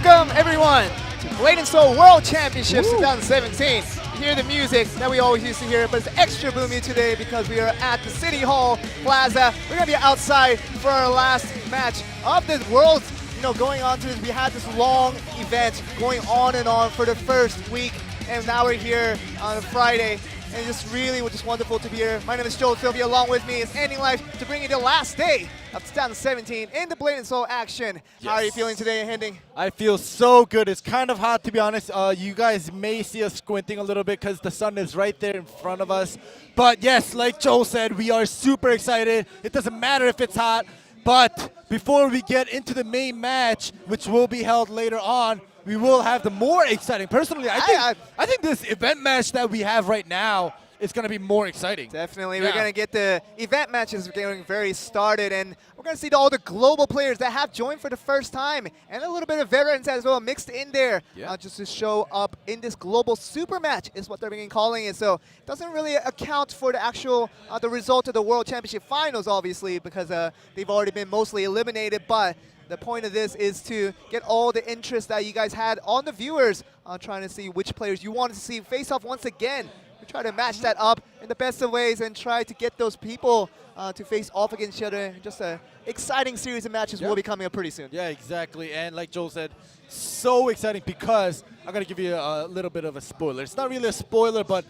Welcome everyone to blade&soul World Championships 2017. You hear the music that we always used to hear, but it's extra boomy today because we are at the City Hall Plaza. We're gonna be outside for our last match of the World. Going on to this, we had this long event going on and on for the first week, and now we're here on a Friday. And it's just wonderful to be here. My name is Joel Sylvia. Along with me is Ending Life to bring you the last day of 2017 in the blade&soul action. Yes. How are you feeling today, Ending? I feel so good. It's kind of hot, to be honest. You guys may see us squinting a little bit because the sun is right there in front of us. But yes, like Joel said, we are super excited. It doesn't matter if it's hot. But before we get into the main match, which will be held later on, we will have the more exciting. Personally, I think this event match that we have right now is going to be more exciting. Definitely. Yeah. We're going to get the event matches getting very started, and we're going to see all the global players that have joined for the first time, and a little bit of veterans as well mixed in there, just to show up in this global super match is what they're being calling it. So it doesn't really account for the actual the result of the World Championship Finals, obviously, because they've already been mostly eliminated. But the point of this is to get all the interest that you guys had on the viewers, trying to see which players you wanted to see face off once again. We try to match that up in the best of ways and try to get those people to face off against each other. Just an exciting series of matches will be coming up pretty soon. Yeah, exactly. And like Joel said, so exciting because I'm going to give you a little bit of a spoiler. It's not really a spoiler, but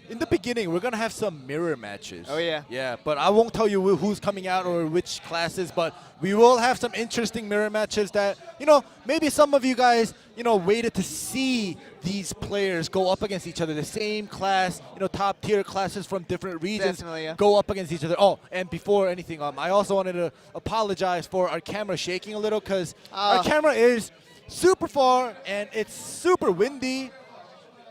in the beginning, we're going to have some mirror matches. Oh, yeah. Yeah, but I won't tell you who's coming out or which classes, but we will have some interesting mirror matches that, maybe some of you guys, waited to see these players go up against each other. The same class, top tier classes from different regions go up against each other. Oh, and before anything, I also wanted to apologize for our camera shaking a little because our camera is super far and it's super windy.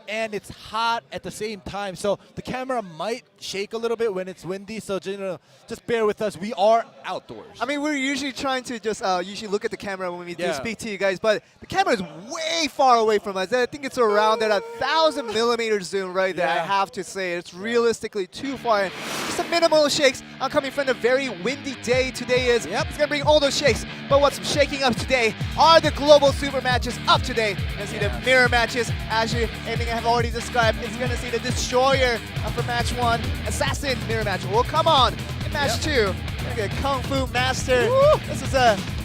And it's hot at the same time, so the camera might shake a little bit when it's windy. So just bear with us. We are outdoors. I mean, we're usually trying to just usually look at the camera when we do speak to you guys, but the camera is way far away from us. I think it's around at 1,000 millimeter zoom right there. I have to say, it's realistically too far. Just a minimal shakes. I'm coming from a very windy day today. It's gonna bring all those shakes. But what's shaking up today are the global super matches up today. You're gonna see the mirror matches. Actually, anything I have already described. It's going to see the Destroyer for match 1, Assassin mirror match will come on in match 2. We're going to get Kung Fu Master. Woo! This is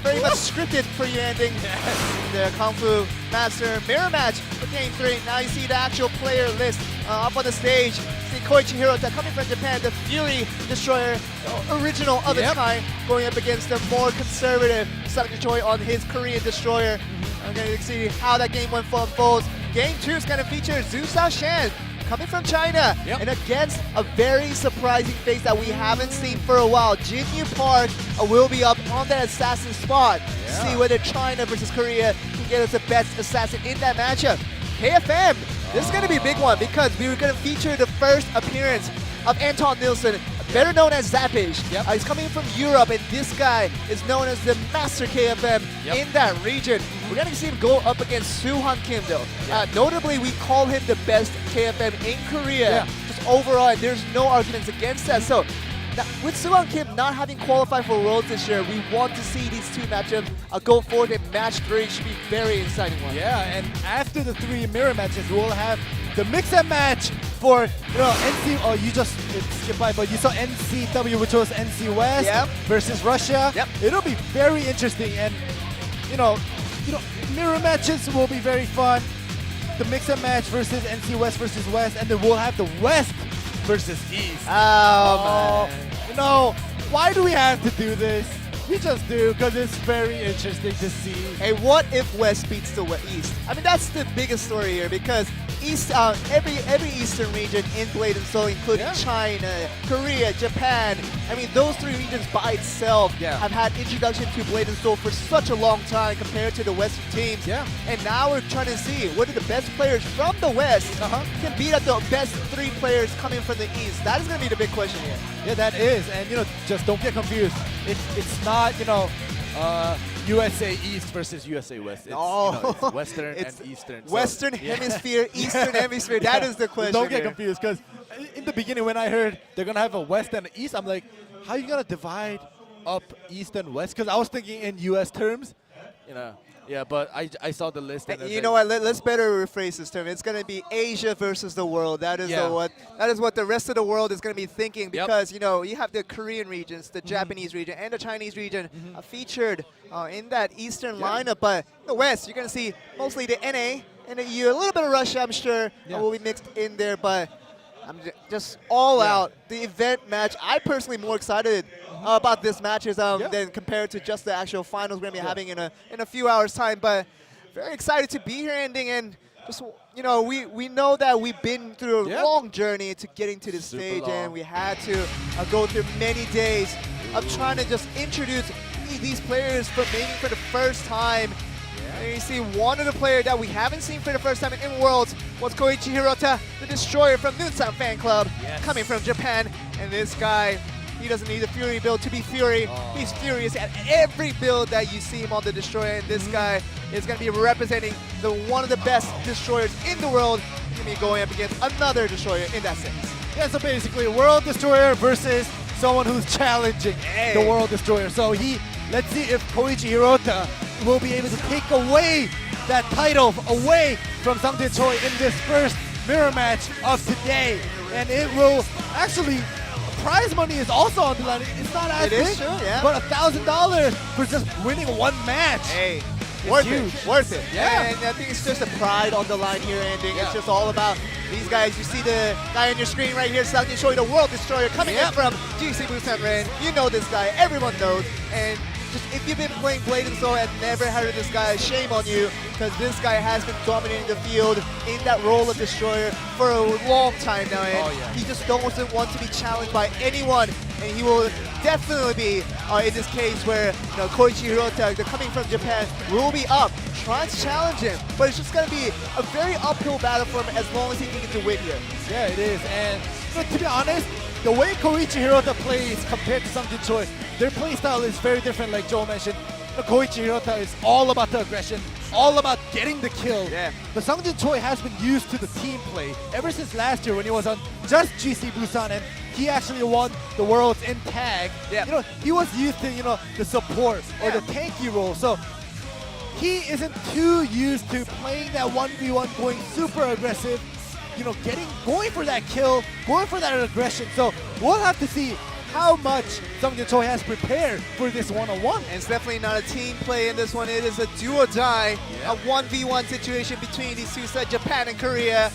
very much scripted for you, Ending. The Kung Fu Master mirror match for game 3. Now you see the actual player list up on the stage. See Koichi Hirota coming from Japan, the Fury Destroyer, original of its kind, going up against the more conservative Sonic Choi on his Korean Destroyer. I'm going to see how that game one unfolds. Game 2 is going to feature Zhu Xiaoshan coming from China and against a very surprising face that we haven't seen for a while. Jinyu Park will be up on that assassin spot to see whether China versus Korea can get us the best assassin in that matchup. KFM, this is going to be a big one because we were going to feature the first appearance of Anton Nilsson, better known as Zappage. He's coming from Europe, and this guy is known as the Master KFM in that region. We're going to see him go up against Soohan Kim, though. Notably, we call him the best KFM in Korea. Just overall, and there's no arguments against that. So, now, with Soohan Kim not having qualified for Worlds this year, we want to see these two matchups go forward, and match 3 should be very exciting one. Yeah, and after the 3 mirror matches, we'll have the mix and match for NC. Oh, you just skipped by, but you saw NCW, which was NC West versus Russia. It'll be very interesting, and mirror matches will be very fun. The mix and match versus NC West versus West, and then we'll have the West versus East. Oh man. Why do we have to do this? We just do because it's very interesting to see. Hey, what if West beats the East? I mean, that's the biggest story here because East, every Eastern region in blade&soul, including China, Korea, Japan. I mean, those 3 regions by itself have had introduction to blade&soul for such a long time compared to the Western teams. And now we're trying to see whether the best players from the West can beat up the best 3 players coming from the East. That is going to be the big question here. Yeah, that is. And, just don't get confused. It's not, USA East versus USA West. It's, it's Western and Eastern. Western Hemisphere, Eastern Hemisphere. That is the question. Don't get confused because in the beginning when I heard they're going to have a West and an East, I'm like, how are you going to divide up East and West? Because I was thinking in US terms. Yeah, but I saw the list. And You know what? Let's better rephrase this term. It's going to be Asia versus the world. That is what the rest of the world is going to be thinking, because you know, you have the Korean regions, the Japanese region, and the Chinese region featured in that Eastern lineup. But in the West, you're going to see mostly the NA and the EU. A little bit of Russia, I'm sure, will be mixed in there. But I'm just all out. The event match, I personally more excited about this matches than compared to just the actual finals we're going to be having in a few hours' time. But very excited to be here, ending, and just, you know, we know that we've been through a long journey to getting to this stage, and we had to go through many days of trying to just introduce these players for maybe for the first time. And you see one of the players that we haven't seen for the first time in Worlds was Koichi Hirota, the Destroyer from Noonsan Fan Club, coming from Japan. And this guy, he doesn't need a Fury build to be Fury. He's furious at every build that you see him on the Destroyer. And this guy is going to be representing one of the best Destroyers in the world. He's going to be going up against another Destroyer in that sense. Yeah, so basically World Destroyer versus someone who's challenging the World Destroyer. So let's see if Koichi Hirota will be able to take away that title away from Sang-Jin Choi in this first mirror match of today. And it will actually, prize money is also on the line. It's not as big, but $1,000 for just winning one match. Hey, worth it. Yeah. And I think it's just a pride on the line here, ending. It's just all about these guys. You see the guy on your screen right here, Sang-Jin Choi, the World Destroyer, coming in from GC Busan Ren. You know this guy, everyone knows. And just if you've been playing Blade and Soul and never heard of this guy, shame on you, because this guy has been dominating the field in that role of Destroyer for a long time now, and he just doesn't want to be challenged by anyone, and he will definitely be in this case where Koichi Hirota, coming from Japan, will be up, trying to challenge him, but it's just going to be a very uphill battle for him as long as he can get the win here. Yeah, it is, and to be honest, the way Koichi Hirota plays compared to Sang-Jin Choi, their play style is very different, like Joe mentioned. Koichi Hirota is all about the aggression, all about getting the kill. But Sang-Jin Choi has been used to the team play ever since last year when he was on just GC Busan, and he actually won the Worlds in tag. You know, he was used to the support or the tanky role. So he isn't too used to playing that 1v1, going super aggressive, going for that kill, going for that aggression. So we'll have to see how much Sang-Jin Choi has prepared for this one-on-one. And it's definitely not a team play in this one. It is a do or die, a 1v1 situation between these two sides, Japan and Korea.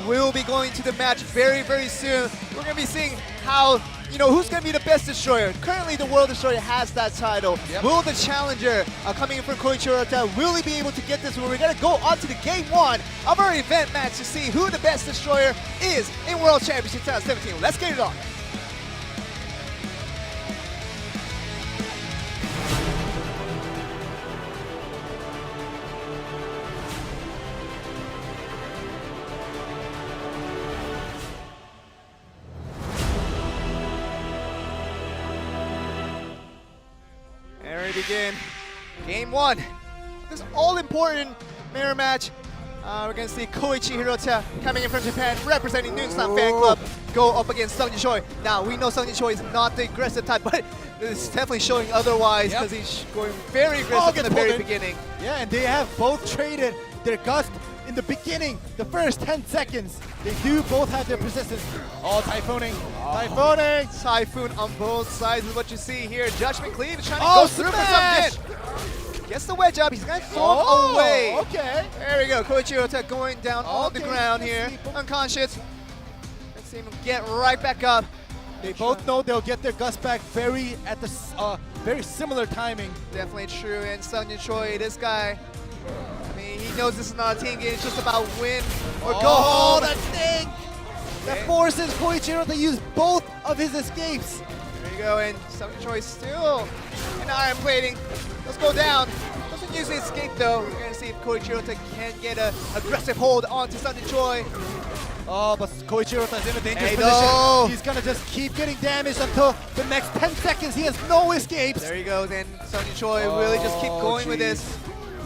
We'll be going to the match very, very soon. We're going to be seeing how, who's going to be the best Destroyer. Currently, the World Destroyer has that title. Will the challenger coming in from Koichi Hirota, will he be able to get this? We're going to go on to the game one of our event match to see who the best Destroyer is in World Championship 2017. Let's get it on. Begin game one. This all-important mirror match. We're going to see Koichi Hirota coming in from Japan, representing Noonsan Fan Club, go up against Sang-Jin Choi. Now, we know Sang-Jin Choi is not the aggressive type, but it's definitely showing otherwise, because he's going very aggressive in the very beginning. Yeah, and they have both traded their gust in the beginning, the first 10 seconds. They do both have their persistence. Typhooning. Typhoon on both sides is what you see here. Judgment Cleave is trying to go through for Sang-Jin. Gets the wedge up. He's going to throw him away. Okay. There we go. Koichi Hirota going down on the ground here. Unconscious. Let's see him get right back up. They both know they'll get their gust back very similar timing. Definitely true. And Sang-Jin Choi, this guy, he knows this is not a team game. It's just about win or go home. That thing! That forces Koichi Hirota to use both of his escapes. There you go, and Sang-Jin Choi still in iron plating. Let's go down. Doesn't usually escape though. We're going to see if Koichi Hirota can get an aggressive hold onto Sang-Jin Choi. But Koichi Hirota is in a dangerous position. He's going to just keep getting damaged until the next 10 seconds. He has no escapes. There he goes, and Sang-Jin Choi really just keep going with this.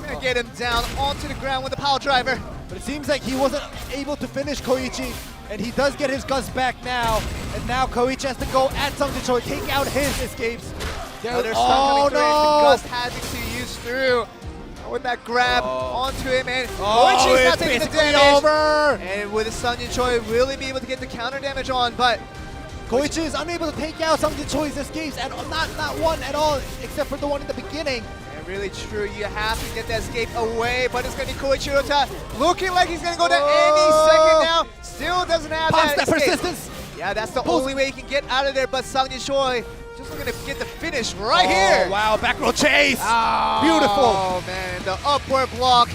Gonna get him down onto the ground with the power driver. But it seems like he wasn't able to finish Koichi, and he does get his gust back now. And now Koichi has to go at Sang-Jin Choi, take out his escapes. Another stun coming through, and the gust having to use through. with that grab onto him, and Oh, Koichi's not it's taking the basically damage. over. And with Sunjin Choi really be able to get the counter damage on, but Koichi is unable to take out Sungjin Choi's escapes, and not one at all, except for the one in the beginning. and really true, you have to get that escape away, but it's going to be Koichi Hirota looking like he's going to go down any second now. Still doesn't have Pops that that escape. persistence. Yeah, that's the only way he can get out of there, but Sungjin Choi just looking to get the finish right here. Wow, back row chase. Oh, Beautiful. Oh man, the upward block,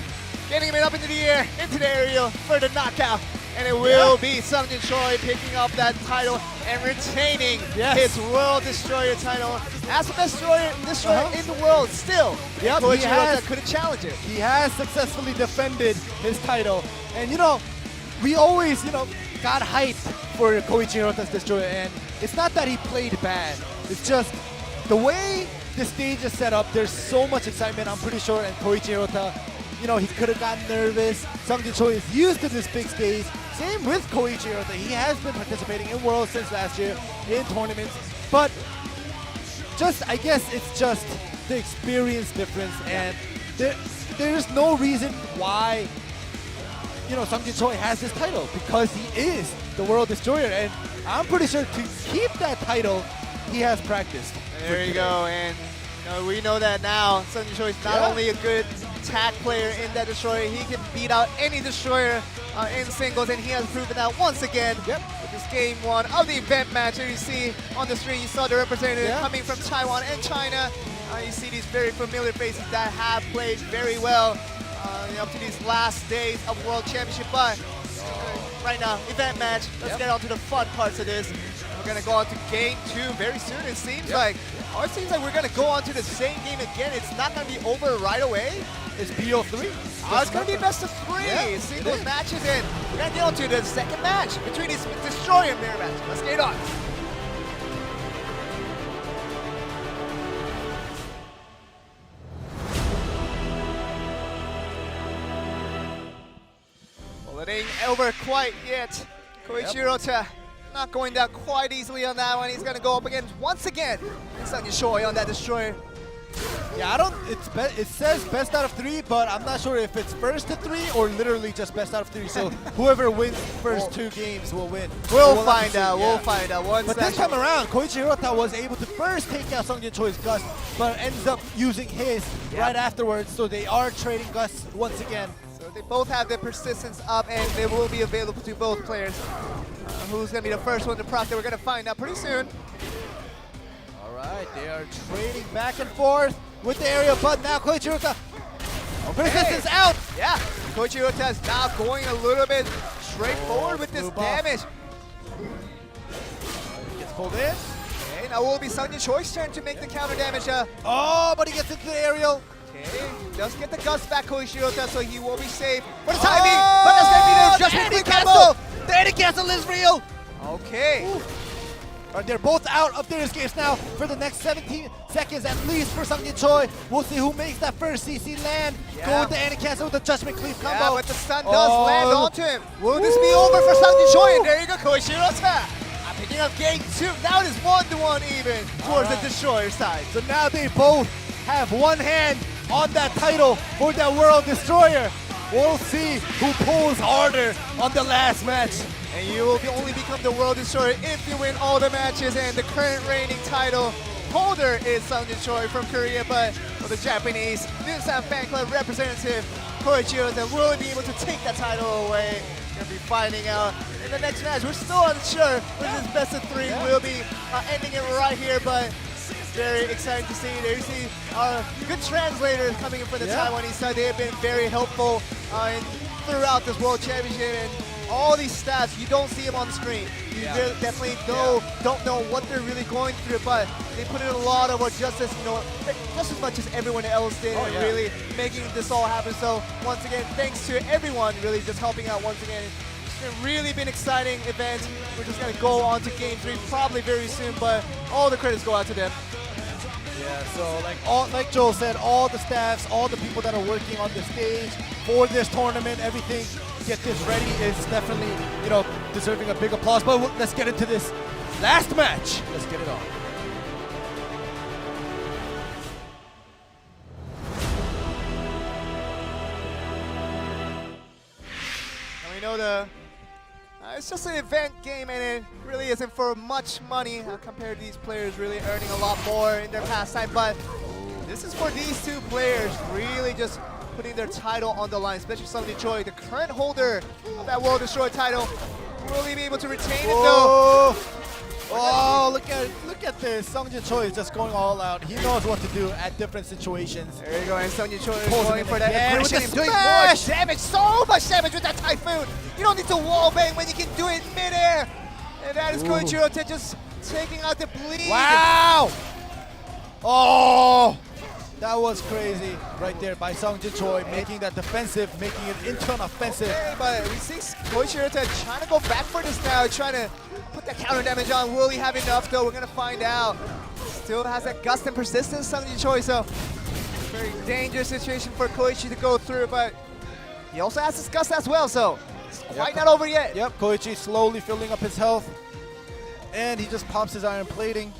getting him up into the air, into the aerial for the knockout. And it will be Sungjin Choi picking up that title and retaining his World Destroyer title as the best destroyer in the world still. Yep, Koichi Hirota couldn't challenge it. He has successfully defended his title. And you know, we always, got hyped for Koichi Hirota's destroyer, and it's not that he played bad. It's just the way the stage is set up, there's so much excitement, I'm pretty sure, and Koichi Hirota, he could have gotten nervous. Sungjin Choi is used to this big stage. Same with Koichi Hirota. He has been participating in Worlds since last year, in tournaments. But I guess it's just the experience difference, and there's no reason why Sungjin Choi has this title, because he is the World Destroyer, and I'm pretty sure to keep that title, he has practiced. There you go, and we know that now. Sungjin Choi is not only a good tag player in that destroyer, he can beat out any destroyer in singles, and he has proven that once again with this game 1 of the event match. Here you see on the screen, you saw the representative coming from Taiwan and China. You see these very familiar faces that have played very well up to these last days of World Championship. But right now, event match, let's get on to the fun parts of this. We're going to go on to game 2 very soon, it seems like. Oh, it seems like we're going to go on to the same game again. It's not going to be over right away. It's BO3. It's going to be best of 3 singles matches, and we're going to get on to the second match between these Destroyer and Mirror match. Let's get it on. Well, it ain't over quite yet. Koichi Hirota not going down quite easily on that one. He's going to go up again once again. Sungjin Choi on that destroyer. Yeah, it says best out of 3, but I'm not sure if it's first to 3 or literally just best out of 3. So whoever wins first 2 games will win. We'll find out. We'll find out. But this time around, Koichi Hirota was able to first take out Sungjin Choi's Gust, but ends up using his right afterwards. So they are trading Gusts once again. So they both have their persistence up, and they will be available to both players. Who's going to be the first one to proc that we're going to find out pretty soon. Alright, they are trading back and forth with the aerial, but now Koichi Hirota, persistence out! Yeah, Koichi Hirota is now going a little bit straightforward with this damage. Gets pulled in. Okay, now will be Sungjin Choi's turn to make the counter damage. But he gets into the aerial. Okay, just get the Gust back, Koichi Hirota, so he will be safe for the timing. But that's going to be the adjustment combo. The Eddie Cancel is real! Okay. They're both out of their escapes now for the next 17 seconds at least for Sungjin Choi. We'll see who makes that first CC land. Go with the anti-cancel with the Judgment Cleave combo. Yeah, but the stun does land onto him. Will this be over for Sungjin Choi? And there you go, Koichi Hirota. Picking up game 2. Now it is 1-1 even towards the Destroyer side. So now they both have one hand on that title for that World Destroyer. We'll see who pulls harder on the last match. And you will only become the World Destroyer if you win all the matches, and the current reigning title holder is Sungjin Choi from Korea, but for the Japanese Newsound Fan Club representative, Koichi Hirota will be able to take that title away. We're going to be finding out in the next match. We're still unsure whether this best of 3 will be ending it right here, but it's very exciting to see. There you see our good translators coming in from the Taiwanese side. They have been very helpful throughout this World Championship, and all these stats, you don't see them on the screen. You really definitely don't know what they're really going through, but they put in a lot of work just as much as everyone else did, and really making this all happen. So once again, thanks to everyone really just helping out once again. It's really been an exciting event. We're just going to go on to game 3 probably very soon, but all the credits go out to them. Yeah, so like Joel said, all the staffs, all the people that are working on the stage for this tournament, everything, get this ready is definitely, deserving a big applause. But let's get into this last match. Let's get it on. know it's just an event game, and it really isn't for much money compared to these players really earning a lot more in their pastime. But this is for these two players really just putting their title on the line, especially Sung-Jin Choi, the current holder of that World Destroyer title. Will he be able to retain it though? Oh, look at this. Sung-Jin Choi is just going all out. He knows what to do at different situations. There you go, and Sung-Jin Choi is Pulls him going in for again that with aggression, the doing more smash! damage, so much damage with that Typhoon. You don't need to wall bang when you can do it in midair. And that is Koichi Hirota just taking out the bleed. Wow! Oh! That was crazy right there by Sung-Jin Choi, making that defensive, making it into an offensive. Okay, but we see Koichi Hirota trying to go back for this now, trying to put that counter damage on. Will he have enough though? We're going to find out. Still has that gust and persistence, Sung-Jin Choi, so very dangerous situation for Koichi to go through, but he also has his gust as well, so it's quite not over yet. Yep, Koichi slowly filling up his health, and he just pops his iron plating.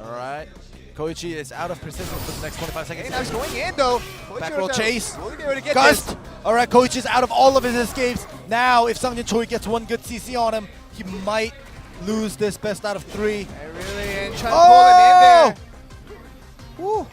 All right. Koichi is out of persistence for the next 25 seconds. Okay, now he's going in though. Back roll chase. Will he be able to get Gust. this? All right, Koichi's out of all of his escapes. Now, if Sung-Jin Choi gets one good CC on him, he might lose this best out of 3. And really and trying to pull him in there. Woo.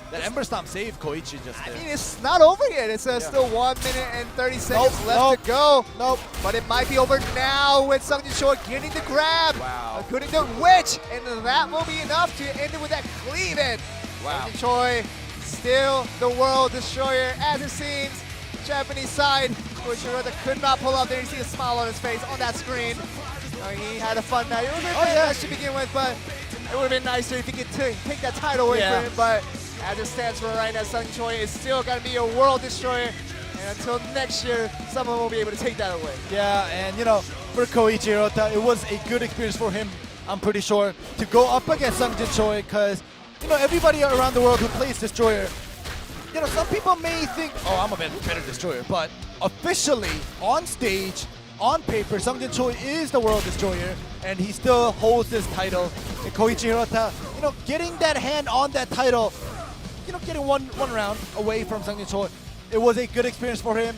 That Ember Stomp saved Koichi just there. I mean, it's not over yet. It's still 1 minute and 30 seconds left to go. Nope. But it might be over now with Sung-Jin Choi getting the grab. Wow. Getting the wedge. And that will be enough to end it with that cleave in. Wow. Sung-Jin Choi still the World Destroyer as it seems. Japanese side. Koichi Hirota could not pull up there. You see a smile on his face on that screen. He had a fun night. It was a good match to begin with, but it would have been nicer if he could take that title away from him. But as it stands for right now, Sung-Jin Choi is still going to be a World Destroyer. And until next year, someone will be able to take that away. Yeah, and you know, for Koichi Hirota, it was a good experience for him, I'm pretty sure, to go up against Sung-Jin Choi, because, you know, everybody around the world who plays Destroyer, you know, some people may think, oh, I'm a better Destroyer, but officially, on stage, on paper, Sung-Jin Choi is the World Destroyer, and he still holds this title. And Koichi Hirota, you know, getting that hand on that title, you know, getting one round away from Sung-Jin Choi, it was a good experience for him.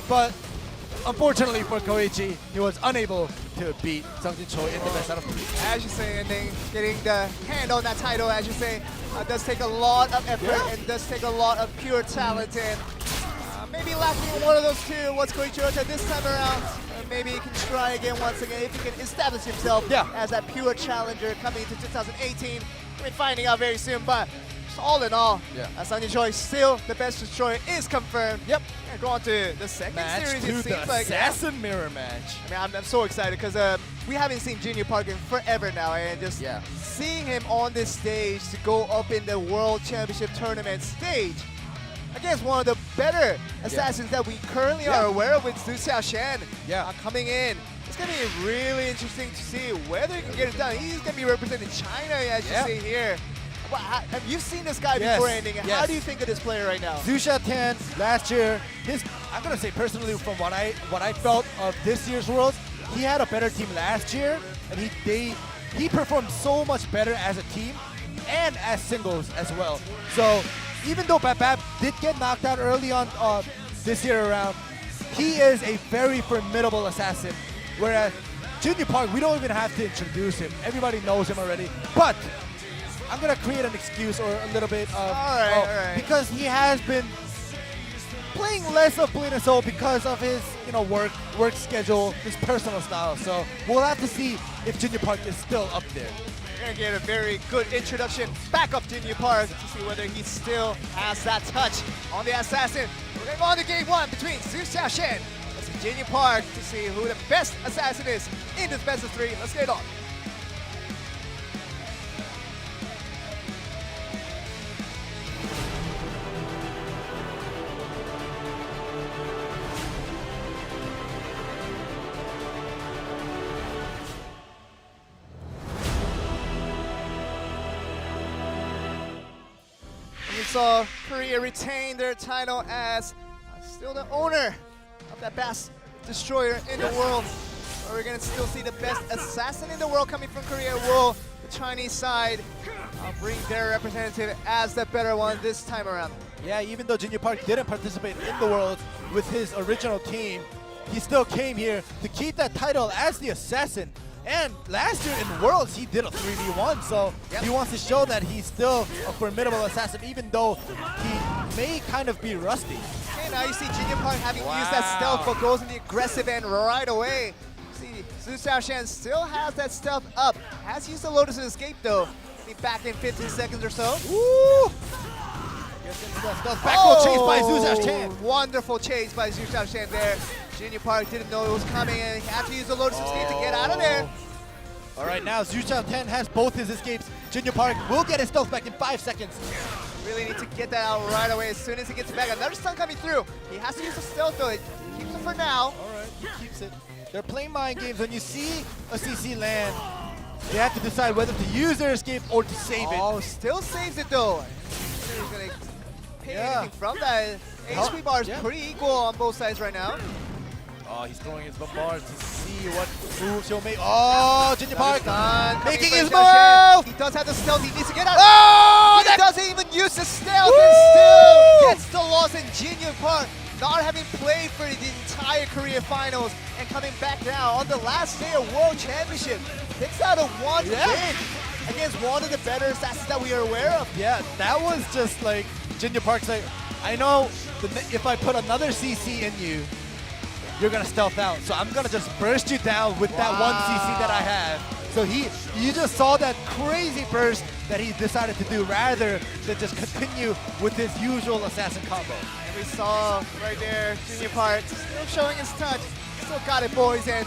But unfortunately for Koichi, he was unable to beat Sung-Jin Choi in the best out of 3. As you say, and then getting the hand on that title, as you say, does take a lot of effort and does take a lot of pure talent. And maybe lacking one of those two was Koichi Hirota this time around. Maybe he can try again once again if he can establish himself as that pure challenger coming into 2018. We'll be finding out very soon, but all in all, Sung-Jin Choi still the best destroyer is confirmed. Yep. And go on to the second series, it seems like. Assassin Mirror match. I mean, I'm so excited because we haven't seen Junior Park in forever now, and just seeing him on this stage to go up in the World Championship Tournament stage against one of the better assassins that we currently are aware of with Zhu Xiaoshan coming in. It's going to be really interesting to see whether he can get it done. He's going to be representing China, as you see here. Well, have you seen this guy before ending? How do you think of this player right now? Zhu Xiaoshan last year, I'm gonna say personally from what I felt of this year's Worlds, he had a better team last year, and he performed so much better as a team and as singles as well. So even though Bab did get knocked out early on this year around, he is a very formidable assassin. Whereas Junior Park, we don't even have to introduce him. Everybody knows him already. But I'm gonna create an excuse or a little bit of because he has been playing less of Blade and Soul because of his work schedule, his personal style. So we'll have to see if Junior Park is still up there. We're gonna get a very good introduction back up Junior Park to see whether he still has that touch on the assassin. We're gonna go on to game 1 between Zhu Xiaoshan and Junior Park to see who the best assassin is in this best of 3. Let's get it on. So Korea retain their title as still the owner of that best destroyer in the world. So we're gonna still see the best assassin in the world coming from Korea. Will the Chinese side bring their representative as the better one this time around? Yeah, even though Junior Park didn't participate in the Worlds with his original team, he still came here to keep that title as the Assassin. And last year in Worlds, he did a 3v1, so he wants to show that he's still a formidable assassin, even though he may kind of be rusty. Okay, now you see Junior Park having used that stealth, but goes in the aggressive end right away. See, Zhu Xiaoshan still has that stealth up. Has used the Lotus of Escape though. Be back in 15 seconds or so. Woo! Back roll chase by Zhu Xiaoshan. Wonderful chase by Zhu Xiaoshan there. Junior Park didn't know it was coming and he had to use the Lotus Escape to get out of there. All right, now Zhu Xiaoshan has both his escapes. Junior Park will get his stealth back in 5 seconds. Really need to get that out right away as soon as he gets back. Another stun coming through. He has to use the stealth though. He keeps it for now. All right, he keeps it. They're playing mind games. When you see a CC land, they have to decide whether to use their escape or to save it. Oh, still saves it though. He's gonna pay anything from that. HP bar is pretty equal on both sides right now. Oh, he's throwing his bombard to see what moves he'll make. Oh, Junior Park making his move! He does have the stealth, he needs to get out. Oh! He doesn't even use the stealth and still gets the loss in Junior Park. Not having played for the entire Korea Finals and coming back now on the last day of World Championship. Picks out a one win against one of the better assassins that we are aware of. Yeah, that was just like Junior Park's like, I know if I put another CC in you, you're gonna stealth out. So I'm gonna just burst you down with that one CC that I have. So you just saw that crazy burst that he decided to do rather than just continue with his usual assassin combo. And we saw right there, Junior Park still showing his touch. Still got it, boys, and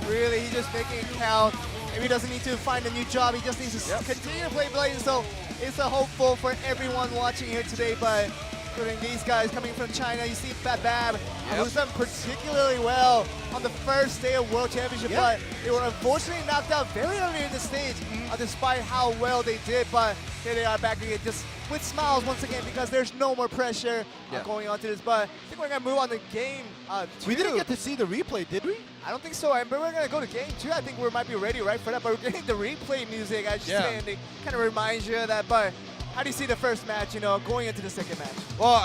really he's just making it count. Maybe he doesn't need to find a new job, he just needs to continue to play Blade. So it's a hopeful for everyone watching here today, but including these guys coming from China. You see Bab, who's done particularly well on the first day of World Championship, but they were unfortunately knocked out very early in the stage, despite how well they did. But here they are back again, just with smiles once again, because there's no more pressure going on to this. But I think we're gonna move on to game 2. We didn't get to see the replay, did we? I don't think so, but we're gonna go to game 2. I think we might be ready right for that, but we're getting the replay music, I should say, and it kind of reminds you of that. But how do you see the first match, going into the second match? Well,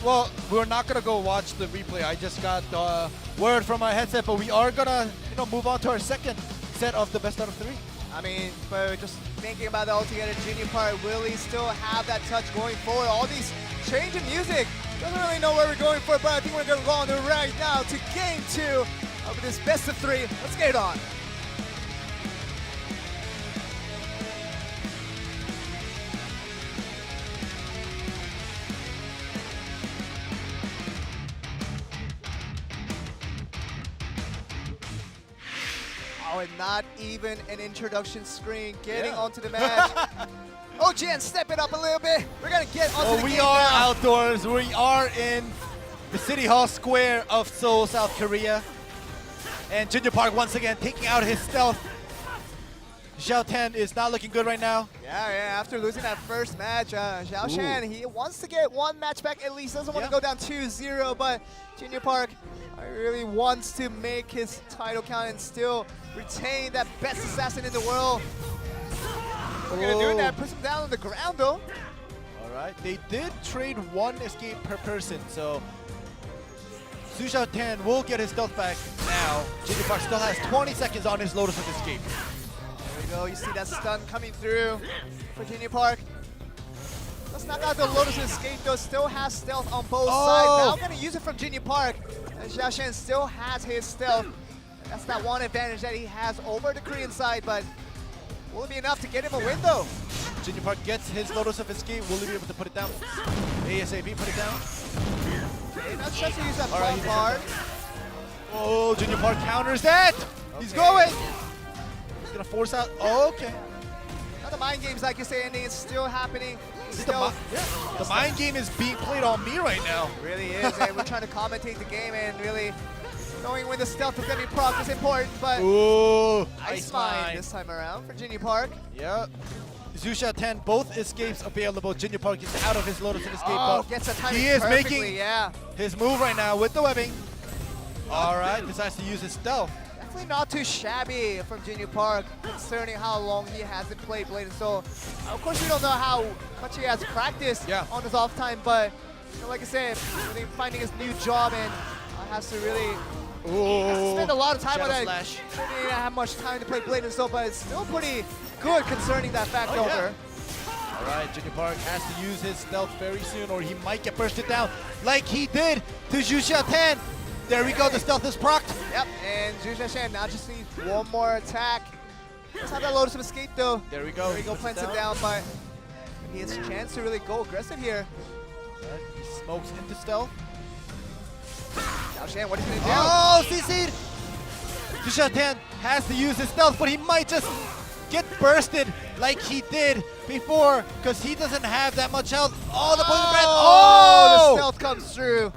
well, we're not gonna go watch the replay. I just got word from my headset, but we are gonna, move on to our second set of the best out of 3. I mean, but just thinking about it all together, Junior Park, will he still have that touch going forward? All these change in music, doesn't really know where we're going for, but I think we're gonna go on to right now to game 2 of this best of 3. Let's get it on. Oh, and not even an introduction screen getting onto the match. Oh, Jen, step it up a little bit. We're going to get onto the game we are now. outdoors. We are in the City Hall Square of Seoul, South Korea. And Junior Park once again taking out his stealth. Xiao Tan is not looking good right now. Yeah, after losing that first match, Xiao Shan, he wants to get one match back at least. Doesn't want to go down 2-0, but Junior Park really wants to make his title count and still retain that best assassin in the world. We're going to do that. Puts him down on the ground, though. All right. They did trade one escape per person, so Zhu Xiaotan will get his stealth back now. Junior Park still has 20 seconds on his Lotus of Escape. There we go. You see that stun coming through for Junior Park. Let's knock out the Lotus of Escape, though. Still has stealth on both sides. Now going to use it from Junior Park. And Xiao Shan still has his stealth. That's that one advantage that he has over the Korean side, but will it be enough to get him a win, though? Junior Park gets his Lotus of Escape. Will he be able to put it down? ASAP, put it down. Okay, not just to use that bombard. Oh, Junior Park counters that. He's going. He's going to force out. Oh, okay. Now the mind games, like you say, Andy, it's still happening. The mind game is being played on me right now. It really is, and we're trying to commentate the game, and really knowing when the stealth is going to be proc is important, but Ice Mine this time around for Junior Park. Yep. Zhu Xiaotan, both escapes available. Junior Park is out of his Lotus of Escape, but gets the timing he is perfectly, making his move right now with the webbing. All right, decides to use his stealth. definitely not too shabby from Junior Park, concerning how long he hasn't played Blade and Soul. Of course, we don't know how much he has practiced on his off time, but you know, like I said, really finding his new job and has to really spend a lot of time on that. He didn't have much time to play Blade and Soul, but it's still pretty good concerning that fact over. All right, Junior Park has to use his stealth very soon, or he might get bursted down like he did to Zhu Xiaotan. There we go, the stealth is procced. Yep, and Zhu Xiaotan now just needs one more attack. Let's have that Lotus of Escape though. There we go. There we go, plants it down, but he has a chance to really go aggressive here. Right, he smokes into stealth. Xiao Shan, what is he gonna do? Oh, CC'd! Zhu Xiaotan has to use his stealth, but he might just get bursted like he did before, because he doesn't have that much health. Oh, the poison breath! Oh, the stealth comes through.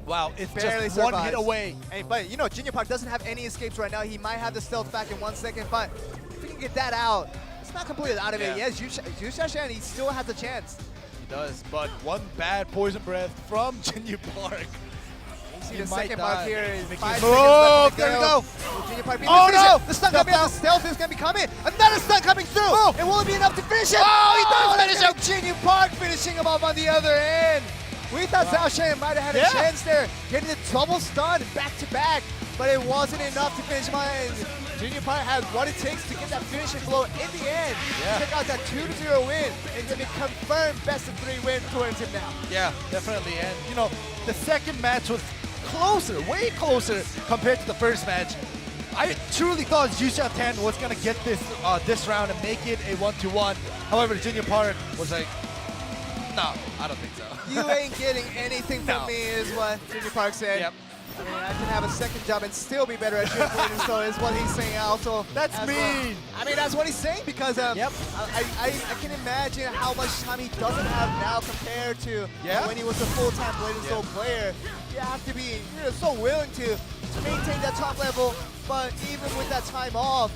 Wow, it's Barely just one survives. hit away. And, but you know, Junior Park doesn't have any escapes right now. He might have the stealth back in 1 second, but if he can get that out, it's not completely out of it. Yes, Zhu Xiaotan, he still has a chance. He does, but one bad poison breath from Junior Park. You see the second mark here is 5 seconds Oh, left to there we go. Junior Park Oh no! The stun coming out, the stealth is going to be coming. Another stun coming through. Oh. And will it be enough to finish it? Oh, he does finish him. Junior Park finishing him off on the other end. We thought Xiao Shan might have had a chance there, getting the double stun back to back, but it wasn't enough to finish him on. Junior Park has what it takes to get that finishing blow in the end. Check out that 2-0 win. It's going to be confirmed best of 3 win towards him now. Yeah, definitely. And you know, the second match was closer, way closer compared to the first match. I truly thought Zhu Xiaotan was gonna get this this round and make it a 1-1. However, Junior Park was like, no, I don't think so. You ain't getting anything from me, is what Junior Park said. Yep. I mean, I can have a second job and still be better at shooting, so is what he's saying also. That's mean. Well. I mean, that's what he's saying because I can imagine how much time he doesn't have now compared to when he was a full-time Blade and Soul player. You have to be so willing to maintain that top level, but even with that time off,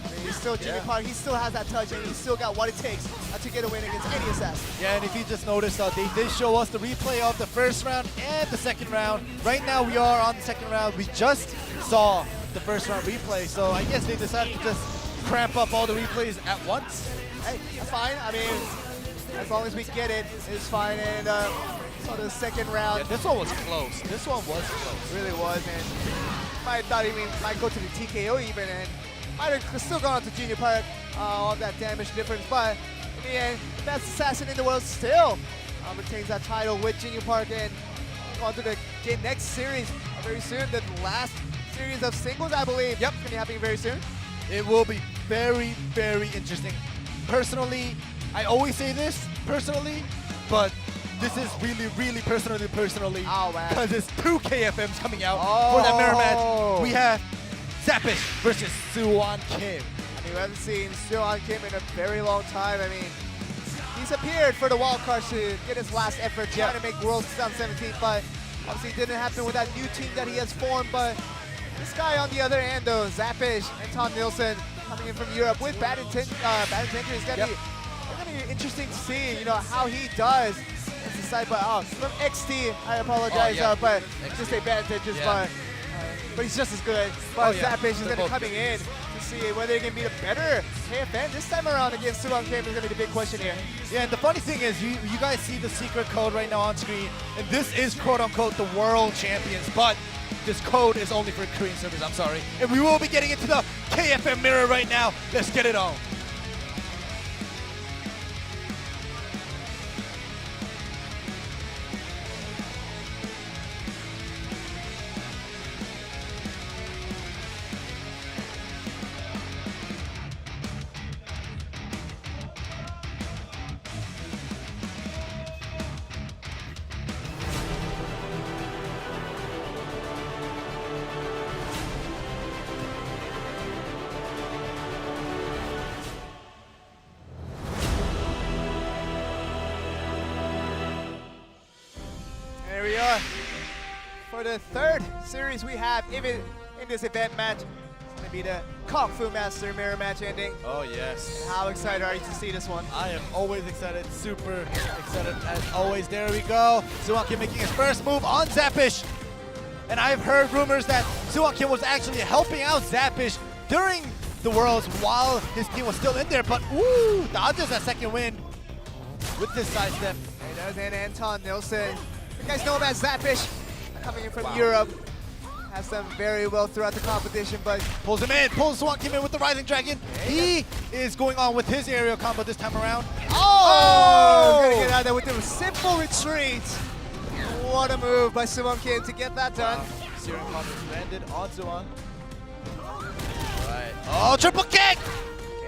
I mean, he's still Junior Park. He still has that touch, and he's still got what it takes to get a win against any assassin. Yeah, and if you just noticed, they did show us the replay of the first round and the second round. Right now, we are on the second round. We just saw the first round replay, so I guess they decided to just cramp up all the replays at once. Hey, that's fine. I mean, as long as we get it, it's fine. And so the second round. Yeah, this one was close. This one was close. Really was, and I thought he might go to the TKO even, and might have still gone to Junior Park on that damage difference, but in the end, the best assassin in the world still retains that title with Junior Park, and on to the next series very soon, the last series of singles, I believe. Yep, going to be happening very soon. It will be very, very interesting. Personally, I always say this, personally, but this is really, really personally, because it's 2 KFMs coming out for that mirror match. We have Zappish versus Suwon Kim. I mean, we haven't seen Suwon Kim in a very long time. I mean, he's appeared for the wildcards to get his last effort, trying to make Worlds 2017, but obviously it didn't happen with that new team that he has formed. But this guy on the other end, though, Zappish and Tom Nilsson, coming in from Europe with bad intentions, is going to be interesting to see, you know, how he does. But from XT, I apologize, but just a bad intentions, but he's just as good. But Zappish is going to be coming in to see whether he can beat a better KFN this time around against Suwon Kim is going to be the big question here. Yeah, and the funny thing is, you guys see the secret code right now on screen, and this is quote-unquote the world champions, but this code is only for Korean servers, I'm sorry. And we will be getting into the KFM mirror right now. Let's get it on. There we are. For the third series we have in this event match, it's going to be the Kung Fu Master mirror match ending. Oh, yes. How excited are you to see this one? I am always excited, super excited as always. There we go. Suwon Kim making his first move on Zappish. And I've heard rumors that Suwon Kim was actually helping out Zappish during the Worlds while his team was still in there. But ooh, dodges that second win with this sidestep. He does, and Anton Nilsson. You guys know about Zappish, coming in from Europe. Has done very well throughout the competition, but pulls him in, pulls Suwon Kim in with the Rising Dragon. He is going on with his aerial combo this time around. Oh! Gonna get out of there with a simple retreat. What a move by Suwon Kim to get that done. Searing Palm is landed on Suwon. Alright. Oh, triple kick!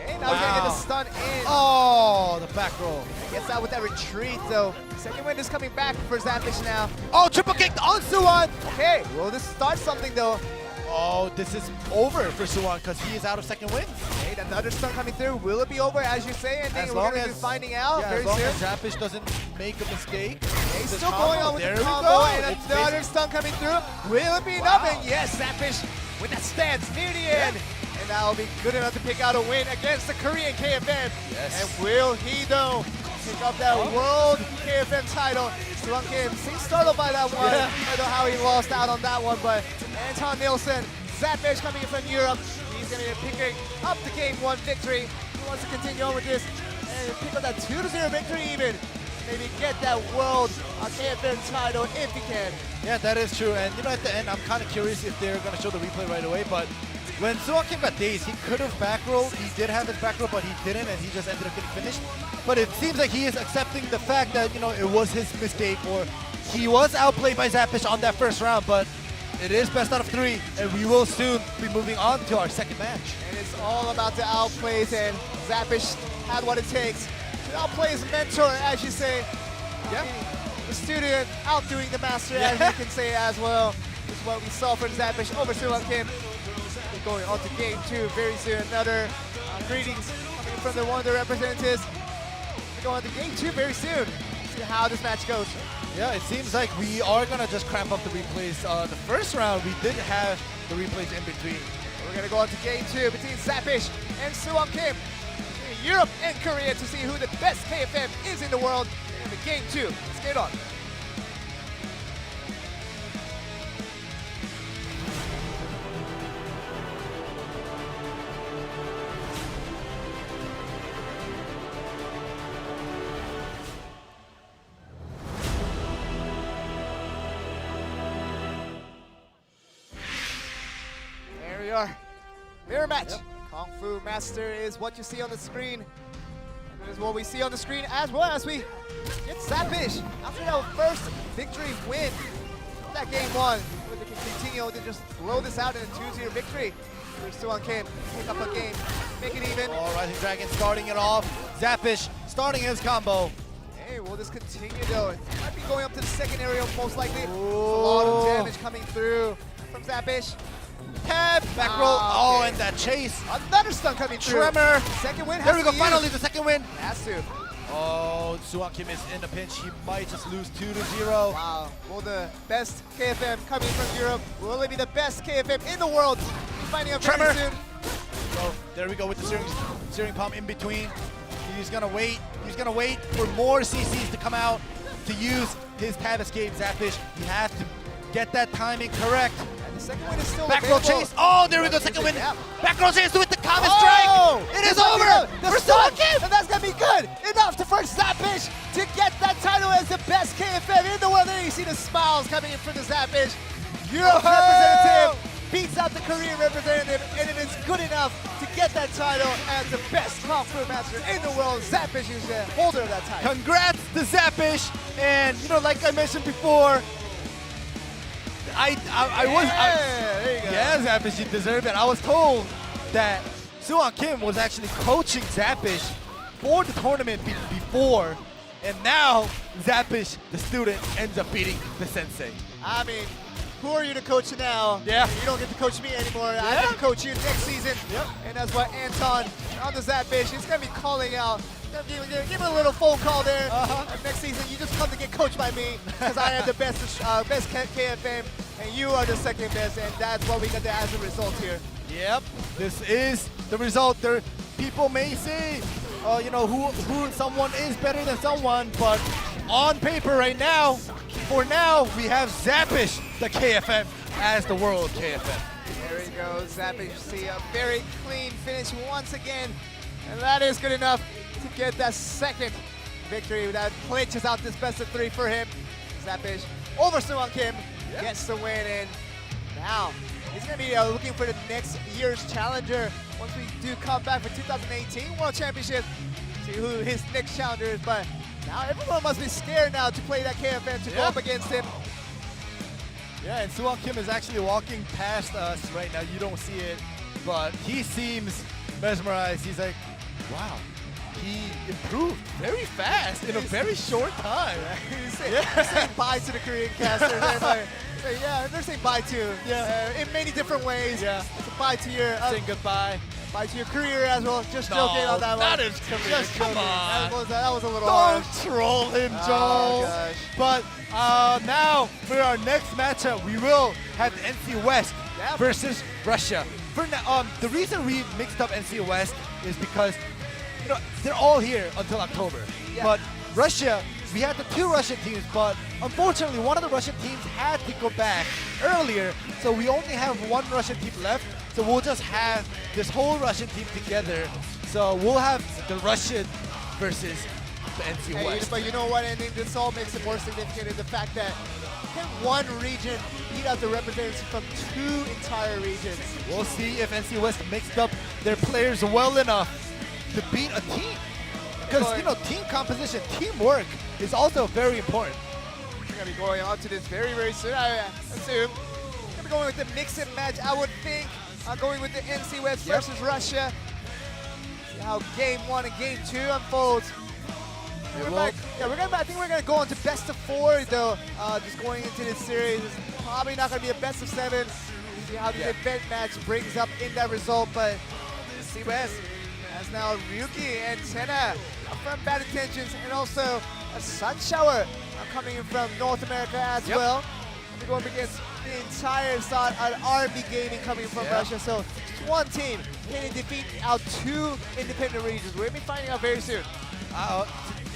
Okay, now we're gonna get the stun in. Oh, the back roll. Gets out with that retreat though. Second wind is coming back for Zappish now. Oh, triple kick on Suwon! Okay, will this start something though? Oh, this is over for Suwon because he is out of second wind. Okay, another stun coming through. Will it be over as you say? I think we're gonna be finding out very soon. As Zappish doesn't make a mistake. He's still going on with the combo and another stun coming through. Will it be enough? And yes, Zappish with that stance near the end. And that'll be good enough to pick out a win against the Korean KFM. Yes. And will he though pick up that World KFM title? Suwon Kim seems startled by that one. I don't know how he lost out on that one, but Anton Nilsson, Zappish coming in from Europe. He's going to be picking up the Game 1 victory. He wants to continue on with this and pick up that 2-0 victory even. Maybe get that World KFM title if he can. Yeah, that is true. And you know, at the end, I'm kind of curious if they're going to show the replay right away, but when Suwon Kim got dazed, he could have back rolled. He did have his back roll, but he didn't, and he just ended up getting finished. But it seems like he is accepting the fact that, you know, it was his mistake, or he was outplayed by Zappish on that first round, but it is best out of 3, and we will soon be moving on to our second match. And it's all about the outplays, and Zappish had what it takes. The outplay is mentor, as you say. Yeah. The student outdoing the master, as you can say as well. This is what we saw from Zappish over Suwon Kim. Going on to Game 2 very soon. Another greetings coming from one of the representatives. We're going on to Game 2 very soon. See how this match goes. Yeah, it seems like we are going to just cramp up the replays. The first round, we did have the replays in between. We're going to go on to Game 2 between Zappish and Suwon Kim. In Europe and Korea to see who the best KFM is in the world in the Game 2. Let's get on. Mirror match. Kung Fu Master is what you see on the screen. And it is what we see on the screen as well as we get Zappish after that first victory win of that Game 1. We can continue to just blow this out in a 2-0 victory. We're still on Kim. Pick up a game, make it even. Oh, Rising Dragon starting it off. Zappish starting his combo. Hey, will this continue though? It might be going up to the second area most likely. There's a lot of damage coming through from Zappish. Tab, back roll. Oh, and that chase. Another stun coming through. Tremor. Second win. There we go. Finally, the second win. Has to. Oh, Suwon Kim is in a pinch. He might just lose 2-0. Wow. Will the best KFM coming from Europe, will it be the best KFM in the world? We're finding out very soon. So there we go with the searing palm in between. He's gonna wait. He's gonna wait for more CCs to come out to use his tab escape. Zappish, he has to get that timing correct. The second win is still back roll chase. Oh, there we go. Second win. Back roll chase with the common strike. It is over. For Suwon Kim. And that's going to be good. Enough to first Zappish to get that title as the best KFM in the world. There you see the smiles coming in from the Zappish. Europe representative beats out the Korean representative, and it is good enough to get that title as the best Kung Fu Master in the world. Zappish is the holder of that title. Congrats to Zappish. And, you know, like I mentioned before, Zappish, you deserve it. I was told that Suwon Kim was actually coaching Zappish for the tournament before, and now Zappish, the student, ends up beating the sensei. I mean, who are you to coach now? Yeah. You don't get to coach me anymore. I get to coach you next season. Yep. And that's why Anton on the Zappish, he's going to be calling out. Give him a little phone call there. Next season, you just come to get coached by me because I am the best KFM, and you are the second best, and that's what we got as a result here. Yep, this is the result. There, people may say, you know, who someone is better than someone, but on paper right now, for now, we have Zappish, the KFM, as the world KFM. There we go, Zappish. See a very clean finish once again. And that is good enough to get that second victory. That clinches out this best of 3 for him. Zappish over Sung Kim gets the win, and now he's going to be looking for the next year's challenger once we do come back for 2018 World Championship. See who his next challenger is, but now everyone must be scared now to play that KFM to go up against him. Yeah, and Sung Kim is actually walking past us right now. You don't see it, but he seems mesmerized. He's like, wow, he improved very fast in a very short time. He's saying bye to the Korean casters. They're saying bye to in many different ways. Yeah. So bye to your saying goodbye. Bye to your career as well. Just joking on that one. Not his career. Just Come on. That was a little Don't harsh. troll him, Oh, Joel. gosh. But now for our next matchup, we will have NC West versus Russia. For now, the reason we mixed up NC West is because they're all here until October. Yeah. But Russia, we had the 2 Russian teams, but unfortunately one of the Russian teams had to go back earlier, so we only have 1 Russian team left. So we'll just have this whole Russian team together. So we'll have the Russian versus the NC West. But you know what, and this all makes it more significant in the fact that can one region beat out the representatives from 2 entire regions? We'll see if NC West mixed up their players well enough to beat a team. Because, team composition, teamwork is also very important. We're going to be going on to this very, very soon, I assume. We're going to be going with the mix and match, I would think. I'm going with the NC West versus Russia. See how game 1 and game 2 unfolds. I think we're going to go on to best of 4, though. Just going into this series, it's probably not going to be a best of 7. See how the event match brings up in that result, but NC West has now Ryuki and Senna from Bad Intentions, and also a Sun Shower coming in from North America as well. We're going against the entire side of R&B Gaming coming from Russia. So just one team can defeat our 2 independent regions. We'll be finding out very soon.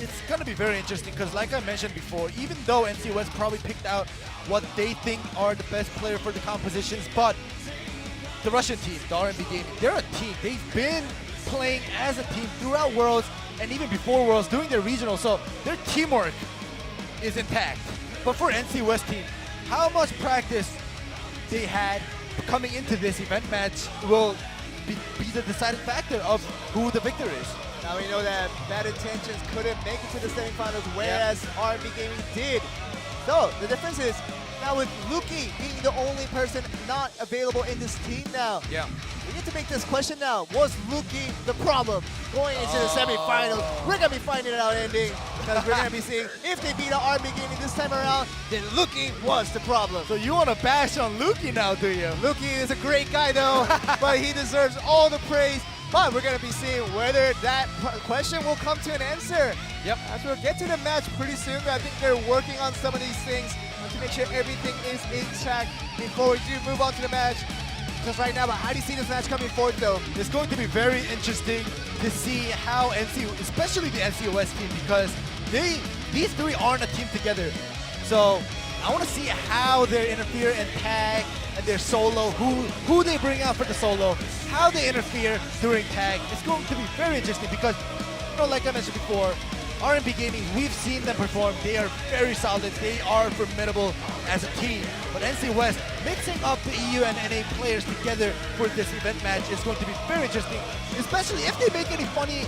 It's going to be very interesting because, like I mentioned before, even though NC West probably picked out what they think are the best player for the compositions, but the Russian team, the R&B Gaming, they're a team. They've been playing as a team throughout Worlds and even before Worlds, doing their regional, so their teamwork is intact. But for NC West team, how much practice they had coming into this event match will be the deciding factor of who the victor is. Now we know that Bad Intentions couldn't make it to the semifinals, whereas R&B Gaming did. So the difference is, now with Luki being the only person not available in this team now, we need to make this question now. Was Luki the problem going into the semifinals? We're going to be finding it out ending, because we're going to be seeing if they beat R&B Gaming this time around, then Luki was the problem. So you want to bash on Luki now, do you? Luki is a great guy though, but he deserves all the praise. But we're going to be seeing whether that question will come to an answer. As we'll get to the match pretty soon. I think they're working on some of these things to make sure everything is intact before we do move on to the match. Just right now, but how do you see this match coming forward though? It's going to be very interesting to see how NC, especially the NC West team, because these 3 aren't a team together. So I want to see how they interfere and tag and their solo, who they bring out for the solo, how they interfere during tag. It's going to be very interesting because, like I mentioned before, R&B Gaming, we've seen them perform. They are very solid. They are formidable as a team. But NC West, mixing up the EU and NA players together for this event match is going to be very interesting, especially if they make any funny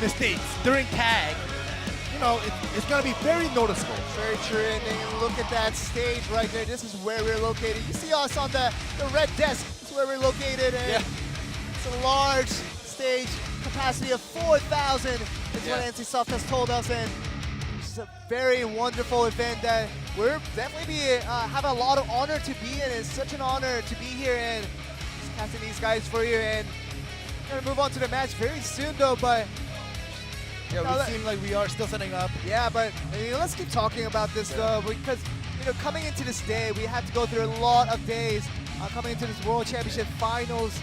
mistakes during tag. It's going to be very noticeable. Very true, and look at that stage right there. This is where we're located. You see us on the red desk. This is where we're located, and it's a large stage, capacity of 4,000. That's what NCSoft has told us, and it's a very wonderful event that we're definitely have a lot of honor to be in. It's such an honor to be here and just casting these guys for you. And we're going to move on to the match very soon, though, but we seem like we are still setting up. Yeah, but let's keep talking about this though, because coming into this day, we have to go through a lot of days coming into this World Championship Finals.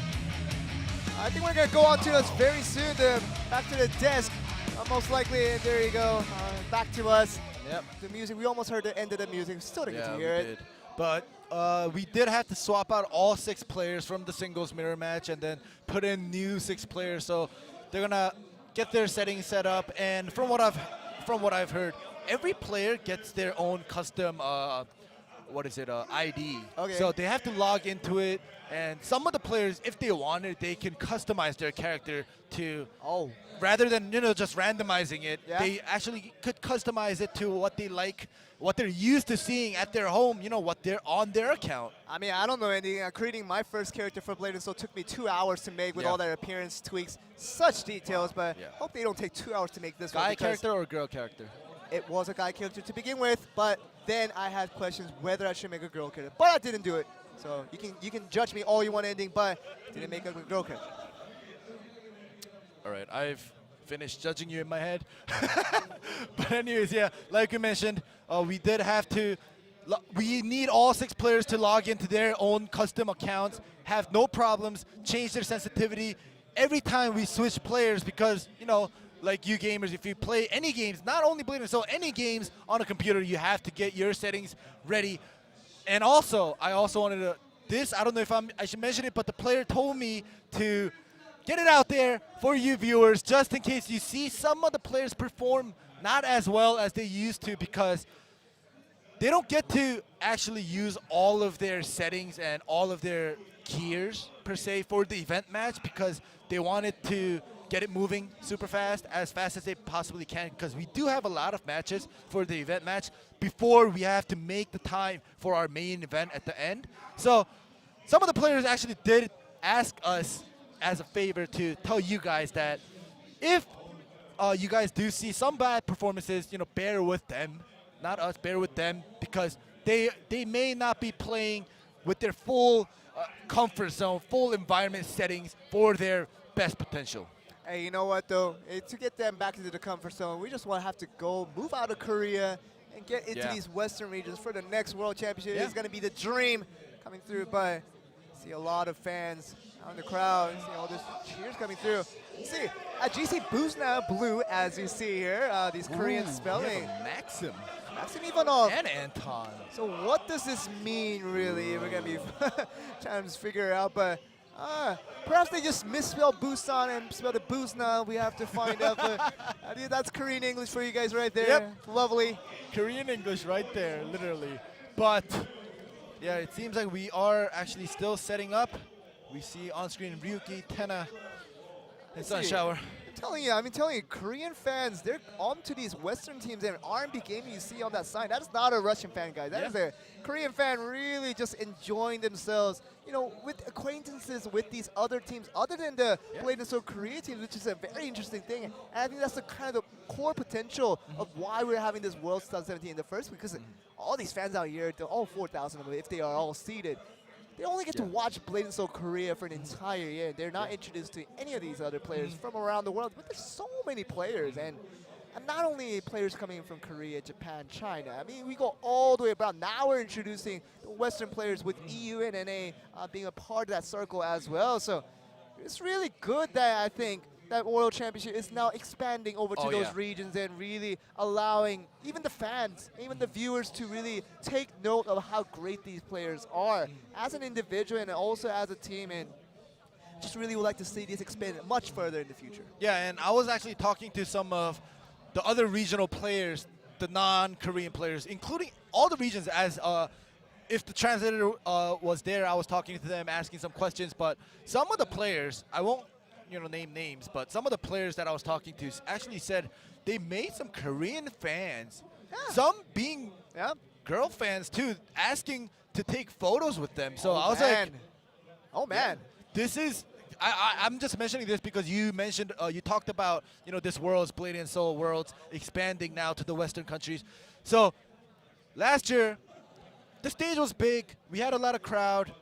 I think we're gonna go on to this very soon. Back to the desk, most likely. There you go, back to us. Yep. The music, we almost heard the end of the music. Still didn't get to we hear it. did. But we did have to swap out all 6 players from the singles mirror match and then put in new 6 players. So they're gonna get their settings set up. And from what I've heard, every player gets their own custom ID. Okay. So they have to log into it. And some of the players, if they wanted, they can customize their character to. Oh. Rather than just randomizing it, Yeah. they actually could customize it to what they like, what they're used to seeing at their home, what they're on their account. I mean, I don't know anything. Creating my first character for Blade and Soul took me 2 hours to make with all their appearance tweaks, such details, but hope they don't take 2 hours to make this one. Guy character or girl character? It was a guy character to begin with, but then I had questions whether I should make a girl character, but I didn't do it. So you can judge me all you want ending, but didn't make a girl character. All right, I've finished judging you in my head. But anyways, yeah, like you mentioned, we did have to. We need all 6 players to log into their own custom accounts, have no problems, change their sensitivity every time we switch players because, like you gamers, if you play any games, not only Blade and Soul, any games on a computer, you have to get your settings ready. And also, I also wanted to, I don't know if I should mention it, but the player told me to get it out there for you viewers, just in case you see some of the players perform not as well as they used to because they don't get to actually use all of their settings and all of their gears, per se, for the event match because they wanted to get it moving super fast as they possibly can because we do have a lot of matches for the event match before we have to make the time for our main event at the end. So some of the players actually did ask us as a favor to tell you guys that if you guys do see some bad performances, bear with them, not us, bear with them because they may not be playing with their full comfort zone, full environment settings for their best potential. Hey, you know what though? To get them back into the comfort zone, we just want to have to move out of Korea and get into these Western regions for the next World Championship. It's going to be the dream coming through, but see a lot of fans out in the crowd. See all this cheers coming through. You see, GC Buzna Blue, as you see here, these Korean spelling. Maxim. Maxim Ivanov. And Anton. So what does this mean, really? We're going to be trying to figure it out, but perhaps they just misspelled Busan and spelled it Buzna. We have to find out, but I think that's Korean English for you guys right there. Yep. Lovely. Korean English right there, literally. But yeah, it seems like we are actually still setting up. We see on screen Ryuki, Tena, and Sun Shower. I'm telling you, Korean fans, they're on to these Western teams and R&B gaming you see on that sign. That is not a Russian fan, guys. That is a Korean fan really just enjoying themselves, with acquaintances with these other teams other than the Blade and Soul Korea teams, which is a very interesting thing. And I think that's the kind of core potential of why we're having this World 2017 in the first week, because all these fans out here, all 4,000 of them, if they are all seated, they only get to watch Blade and Soul Korea for an entire year. They're not introduced to any of these other players from around the world. But there's so many players, and not only players coming from Korea, Japan, China. I mean, we go all the way around. Now we're introducing the Western players with EU and NA being a part of that circle as well. So it's really good that I think that World Championship is now expanding over to those regions and really allowing even the fans, even the viewers to really take note of how great these players are as an individual and also as a team, and just really would like to see this expand much further in the future. Yeah, and I was actually talking to some of the other regional players, the non-Korean players, including all the regions as if the translator was there, I was talking to them, asking some questions, but some of the players, I won't name names, but some of the players that I was talking to actually said they made some Korean fans, some being girl fans too, asking to take photos with them. So I was like, oh man, this is, I'm just mentioning this because you mentioned, you talked about, this world's Blade and Soul worlds expanding now to the Western countries. So last year, the stage was big. We had a lot of crowd,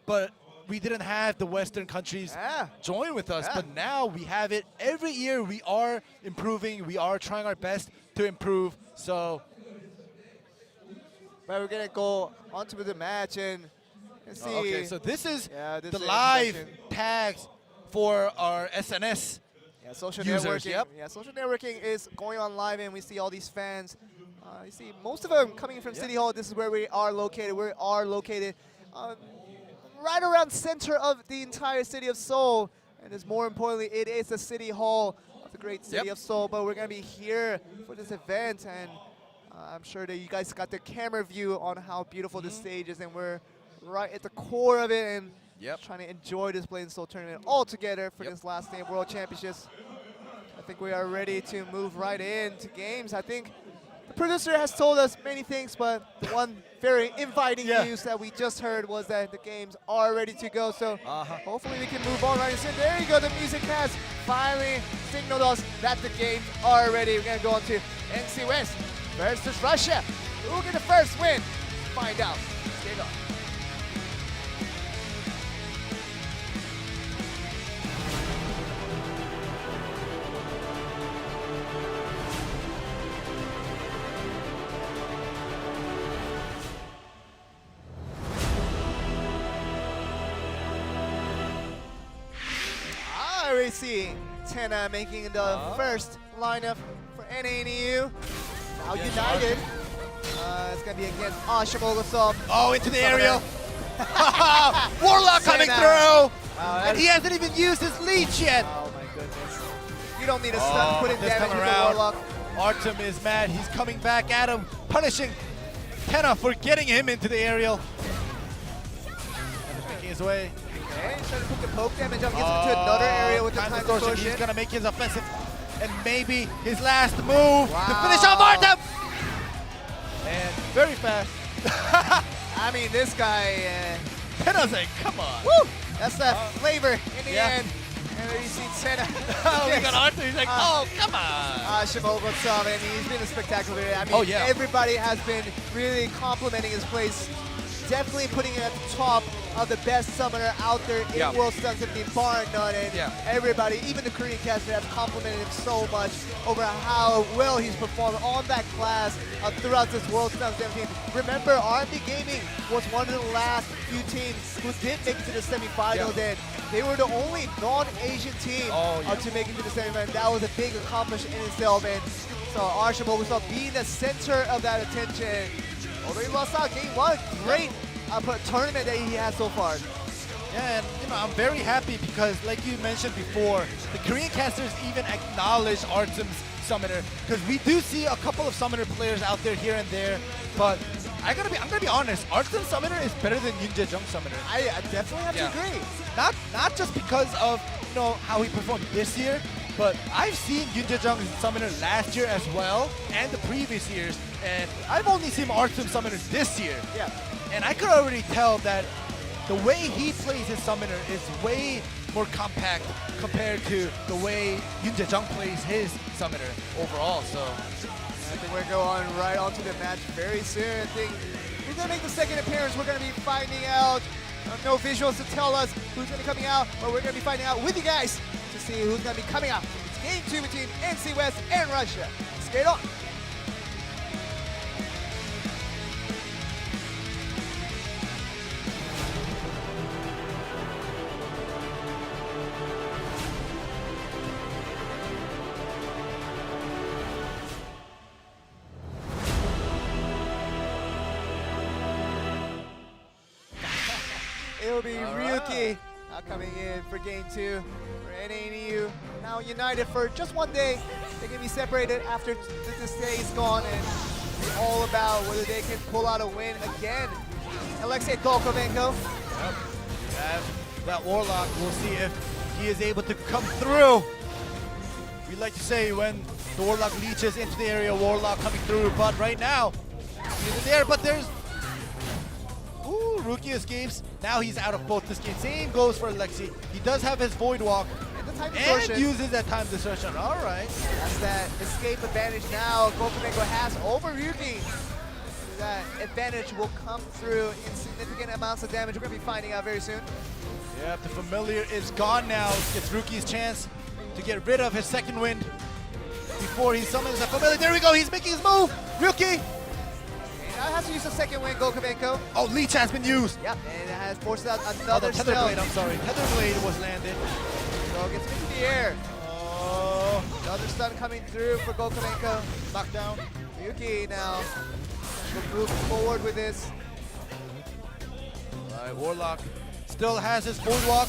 but we didn't have the Western countries join with us, but now we have it. Every year we are improving. We are trying our best to improve. So, but we're gonna go on to the match and see. Okay, so this is this the is live tags for our SNS social users. networking. Yeah, social networking is going on live, and we see all these fans You see most of them coming from City Hall. This is where we are located. We are located right around center of the entire city of Seoul. And as more importantly, it is the City Hall of the great city of Seoul. But we're going to be here for this event. And I'm sure that you guys got the camera view on how beautiful this stage is. And we're right at the core of it. And trying to enjoy this Blade and Soul tournament all together for this last day of World Championships. I think we are ready to move right into games. I think the producer has told us many things, but the one very inviting news that we just heard was that the games are ready to go. So hopefully we can move on right in soon. There you go. The music has finally signaled us that the games are ready. We're going to go on to NC West versus Russia. Who will get the first win? Find out. Stay on. We see Tenna making the first lineup for NANEU. Now United. It's going to be against Asha Bogasov. Oh, into the aerial. Warlock coming through. And he hasn't even used his leech yet. Oh my goodness. You don't need a stun putting damage with the Warlock. Artem is mad. He's coming back at him, punishing Tenna for getting him into the aerial. And making his way. Okay, he's trying to put the poke damage up, gets into another area with the time distortion. He's going to make his offensive, and maybe his last move to finish off Artem! And very fast. I mean, this guy... Tenna's like, come on. Woo! That's that flavor in the end. And there you see Tenna. We got Arthur, he's like, oh, come on. Shimogo-san, and he's been a spectacular. I mean, everybody has been really complimenting his place. Definitely putting it at the top of the best summoner out there in World Stunts, bar none. And everybody, even the Korean caster, have complimented him so much over how well he's performed on that class throughout this World Stunts 17. Remember, R&B Gaming was one of the last few teams who did make it to the semifinals, and they were the only non-Asian team to make it to the semifinals. That was a big accomplishment in itself, and so Arsha Bogasov being the center of that attention. Already lost out game one. Great tournament that he has so far. Yeah, and I'm very happy because, like you mentioned before, the Korean casters even acknowledge Artem's summoner, because we do see a couple of summoner players out there here and there. But I'm gonna be honest, Artem's summoner is better than Yoon Jae-jung's summoner. I definitely have to agree. Not just because of how he performed this year, but I've seen Yoon Jae-jung's summoner last year as well, and the previous years, and I've only seen Artem summoner this year. Yeah. And I could already tell that the way he plays his summoner is way more compact compared to the way Yoon Jae-jung plays his summoner overall. So I think we're going right onto the match very soon. I think we're going to make the second appearance. We're going to be finding out. No visuals to tell us who's going to be coming out, but we're going to be finding out with you guys to see who's going to be coming out. It's game 2 between NC West and Russia. Skate on. It'll be Ryuki coming in for game 2 for NANEU. Now united for just one day. They're going to be separated after this day is gone, and it's all about whether they can pull out a win again. Alexei Dolkovenko. That Warlock, we'll see if he is able to come through. We like to say when the Warlock leeches into the area, Warlock coming through, but right now, he's in there, but there's... Ooh, Rookie escapes. Now he's out of both this game. Same goes for Alexei. He does have his Void Walk and uses that time distortion. All right. That's that escape advantage now Gokumenko has over Ryuki. That advantage will come through in significant amounts of damage. We're going to be finding out very soon. Yeah, the familiar is gone now. It's Rookie's chance to get rid of his second wind before he summons a familiar. There we go. He's making his move. Rookie. Now has to use the second win, Gokumenko. Oh, leech has been used. Yep, and it has forced out another Tether Blade, I'm sorry. Tether Blade was landed. So gets into the air. Oh. Another stun coming through for Gokumenko. Knockdown. Ryuki now will move forward with this. All right, Warlock still has his boardwalk.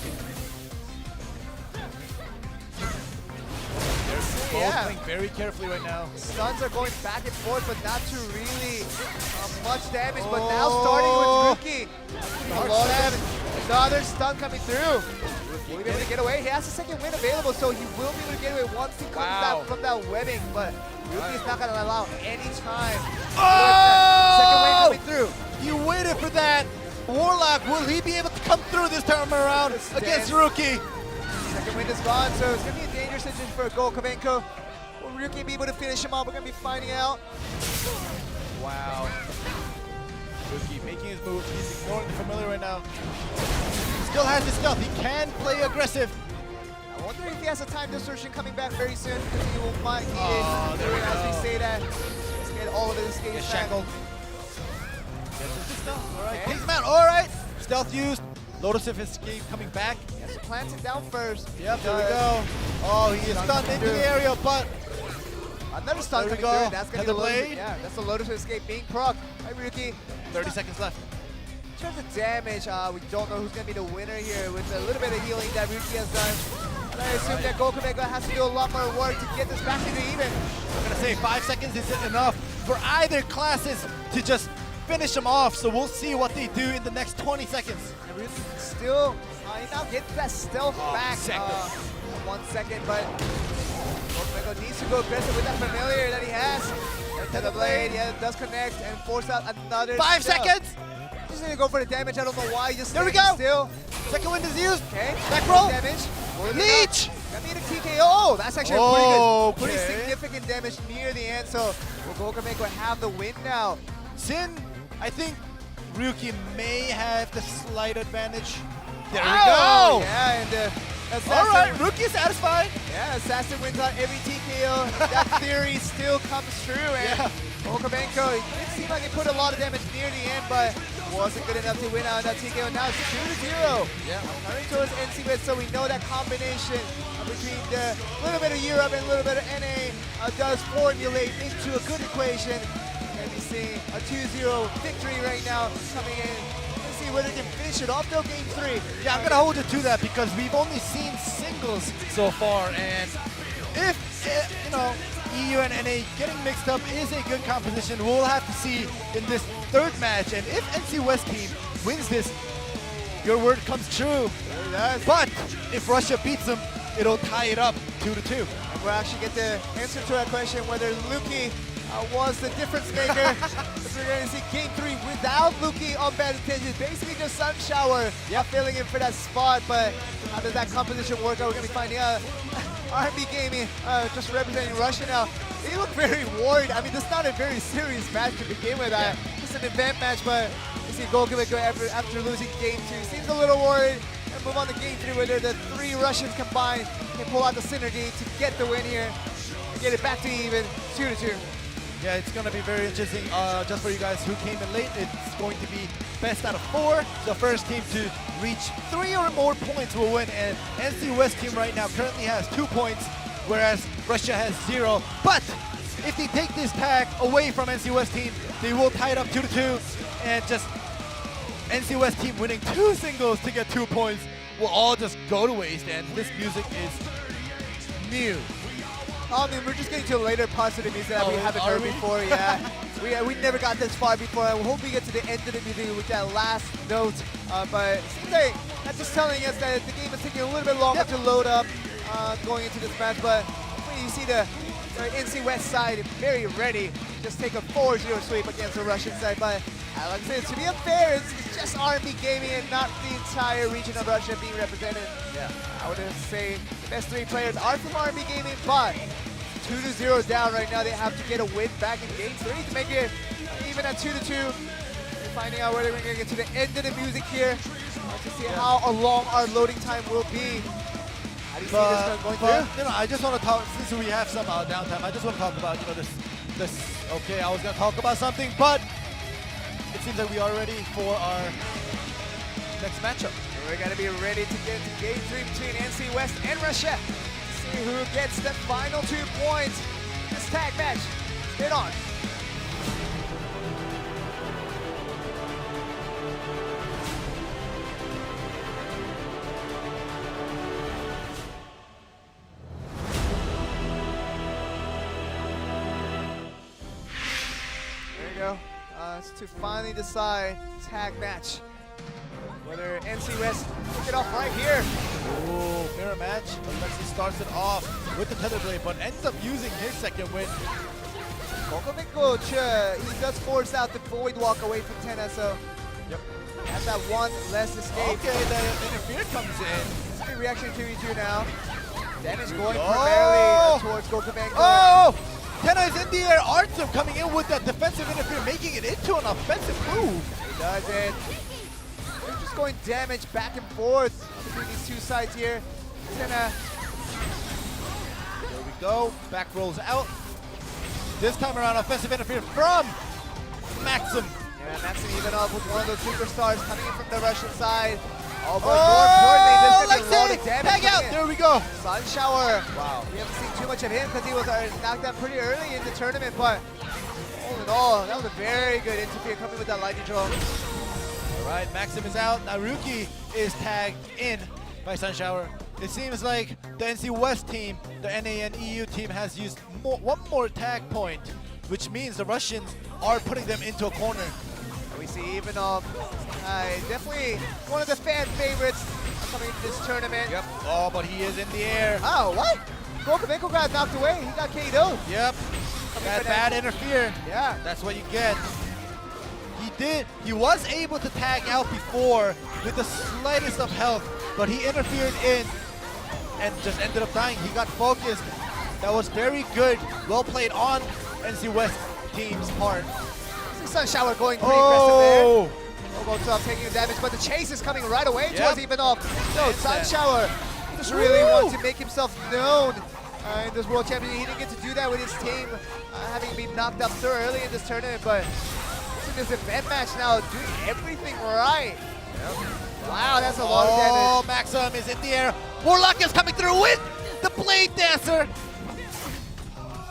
They're both playing very carefully right now. Stuns are going back and forth, but not to really much damage. But now starting with Ryuki. A lot of damage. Another stun coming through. Will he be able to get away? He has a second win available, so he will be able to get away once he comes out from that webbing. But Ryuki is not going to allow any time. Second win coming through. You waited for that. Warlock, will he be able to come through this time around against Ryuki? Second wind is gone, so it's going to be a dangerous situation for Gokovenko. Will Ryuki be able to finish him off? We're going to be finding out. Wow. Ryuki making his move. He's ignoring the familiar right now. Still has his stuff. He can play aggressive. I wonder if he has a time distortion coming back very soon, because he will might need it. There we go. As we say that. Let's get all of his escapes back. Shackled. All right, takes him out. All right. Stealth used. Lotus of escape coming back. Yes, so plants it down first. Yep, there we go. Oh, he is stunned into the area, but another stun there we coming go. through. That's going to be the blade. Yeah, that's the Lotus of escape being proc by Ryuki. 30 seconds left. In terms of damage, we don't know who's going to be the winner here with a little bit of healing that Ryuki has done. And I assume that Gokovenko has to do a lot more work to get this back into even. I'm going to say 5 seconds isn't enough for either classes to just finish them off, so we'll see what they do in the next 20 seconds. And Ryuki still, he now gets that stealth back. 1 second, but Gokovenko needs to go aggressive with that familiar that he has. To the blade, yeah, it does connect and force out another 5 stealth. seconds! Just need to go for the damage. I don't know why. Just there we go. Still. Second wind is used. Okay. Back roll. Damage. Leech. That made a TKO. Oh, that's actually pretty Okay. significant damage near the end. So will Gokovenko have the win now? Sin, I think Ryuki may have the slight advantage. There we Oh, go. yeah, and Assassin. All right, Ryuki satisfied. Yeah, Assassin wins on every TKO. That theory still comes true. And Gokovenko, it did seem like he put a lot of damage near the end, but wasn't good enough to win out on that TKO. Now it's 2-0. Yeah. Coming towards NC West, so we know that combination between the little bit of Europe and a little bit of NA does formulate into a good equation. And we see a 2-0 victory right now coming in. Let's see whether they can finish it off though, game 3. Yeah, I'm going to hold it to that because we've only seen singles so far, and if, EU and NA getting mixed up is a good composition, we'll have to see in this third match, and if NC West team wins this, your word comes true. But if Russia beats them, it'll tie it up 2-2. And we'll actually get the answer to that question, whether Luki was the difference maker. We're going to see game 3 without Luki on bad intentions. Basically just Sun Shower filling in for that spot, but how does that composition work out? We're going to be finding out. R&B Gaming just representing Russia now. They look very worried. I mean, this is not a very serious match to begin with. It's an event match, but you see Gokovenko after losing game 2 seems a little worried. And move on to game 3, where the 3 Russians combined can pull out the synergy to get the win here and get it back to even 2-2. Yeah, it's going to be very interesting. Just for you guys who came in late, it's going to be best out of 4. The first team to reach 3 or more points will win. And NC West team right now currently has 2 points, whereas Russia has 0. But if they take this tag away from NC West team, they will tie it up 2-2. And just NC West team winning 2 singles to get 2 points will all just go to waste. And this music is new. I mean, we're just getting to later positive music that we haven't heard before. Yeah, we never got this far before. I hope we get to the end of the music with that last note. But it seems like that's just telling us that the game is taking a little bit longer to load up going into this match. But you see the NC West side very ready to just take a 4-0 sweep against the Russian side. But like I said, to be unfair, it's just R&B Gaming and not the entire region of Russia being represented. Yeah. I would say the best 3 players are from R&B Gaming, but 2-0 down right now. They have to get a win back in game 3 to make it even at 2-2. We're finding out whether we're going to get to the end of the music here to see how long our loading time will be. How do you see this going through? I just want to talk, since we have some downtime, I just want to talk about, this. Okay, I was going to talk about something, but it seems like we are ready for our next matchup. We're going to be ready to get to game 3 between NC West and Russia. See who gets the final 2 points. This tag match. Get on. There you go. It's to finally decide tag match. Whether NC West took it off right here. Ooh, mirror match. Alexi starts it off with the Tether Blade, but ends up using his second win. Kokominko, he does force out the Void Walk away from Tenna, so Yep. has that one less escape. Okay, the interfere comes in. It's a reaction 2v2 now. Damage going Oh! primarily towards Kokominko. Oh! Tenna is in the air. Artsum coming in with that defensive interfere, making it into an offensive move. He does it. They're just going damage back and forth between these two sides here. Tenna. There we go. Back rolls out. This time around, offensive interfere from Maxim. Yeah, Maxim even up with one of those superstars coming in from the Russian side. Oh, but more importantly, this is a lot of damage. Tag out. coming in. There we go. Sun Shower. Wow. We haven't seen too much of him because he was knocked out pretty early in the tournament, but all in all, that was a very good interfere coming with that lightning draw. All right, Maxim is out. Naruki is tagged in by Sunshower. It seems like the NC West team, the NA and EU team, has used one more tag point, which means the Russians are putting them into a corner. And we see even definitely one of the fan favorites coming into this tournament. Yep. Oh, but he is in the air. Oh, what? Kokominko got knocked away. He got KO'd. Yep. That for bad that. interfere. Yeah. That's what you get. He was able to tag out before with the slightest of health, but he interfered in and just ended up dying. He got focused. That was very good. Well played on NC West team's part. See Sun Shower going pretty aggressive there. Oh! Ogotov taking the damage, but the chase is coming right away Yep. towards Ivanov. No, And Sun that. Shower just really Woo! wants to make himself known in this World Championship. He didn't get to do that with his team, having been knocked up so early in this tournament, but in this event match now, doing everything right. Wow, that's a lot of damage. Oh, Maxim is in the air. Warlock is coming through with the Blade Dancer.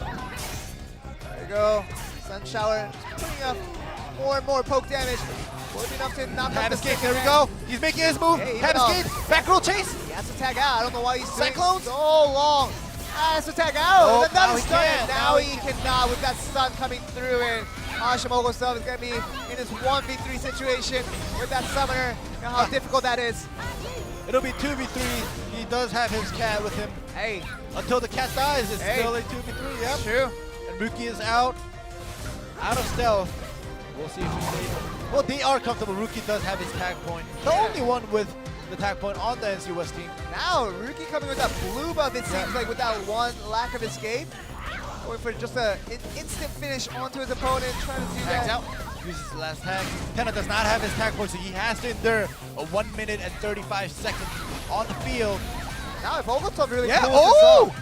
There you go. Sun Shower putting up more and more poke damage. Will it be enough to knock out Tab the escape, second there we round? go. He's making his move. Hey, Tab Ivanov. escape, back roll chase. He has to tag out. I don't know why he's doing Cyclones? so long. Has to tag out. Oh, Another now he stun. can. Now he cannot with that stun coming through. And Ashim Ogosov is going to be in his 1v3 situation with that summoner. You know how difficult that is. It'll be 2v3. He does have his cat with him. Hey, Until the cat dies, it's Hey. still a 2v3. Yep. true. And Ruki is out of stealth. We'll see if he's able. Well, they are comfortable. Ruki does have his tag point. The Yeah. only one with the tag point on the NC West team. Now, Ruki coming with that blue buff, it seems like, with that one lack of escape. Going for just an instant finish onto his opponent, trying to do Tags that. out. Uses the last tag. Tenna does not have his tag point, so he has to endure a 1 minute and 35 seconds on the field. Now, if Ogotov really Yeah, pulls this oh! off,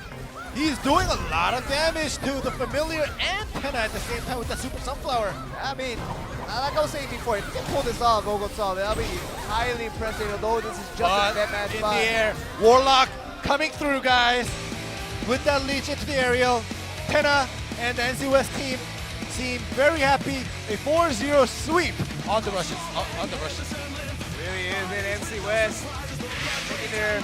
He's doing a lot of damage to the familiar and Tenna at the same time with that Super Sunflower. I mean, like I was saying before, if you can pull this off, Ogotov, that'll be highly impressive, although this is just a dead match. in But the air, Warlock coming through, guys, with that leech into the aerial. Tenna and the NC West team seem very happy. A 4-0 sweep on the Russians. really is in NC West. Making their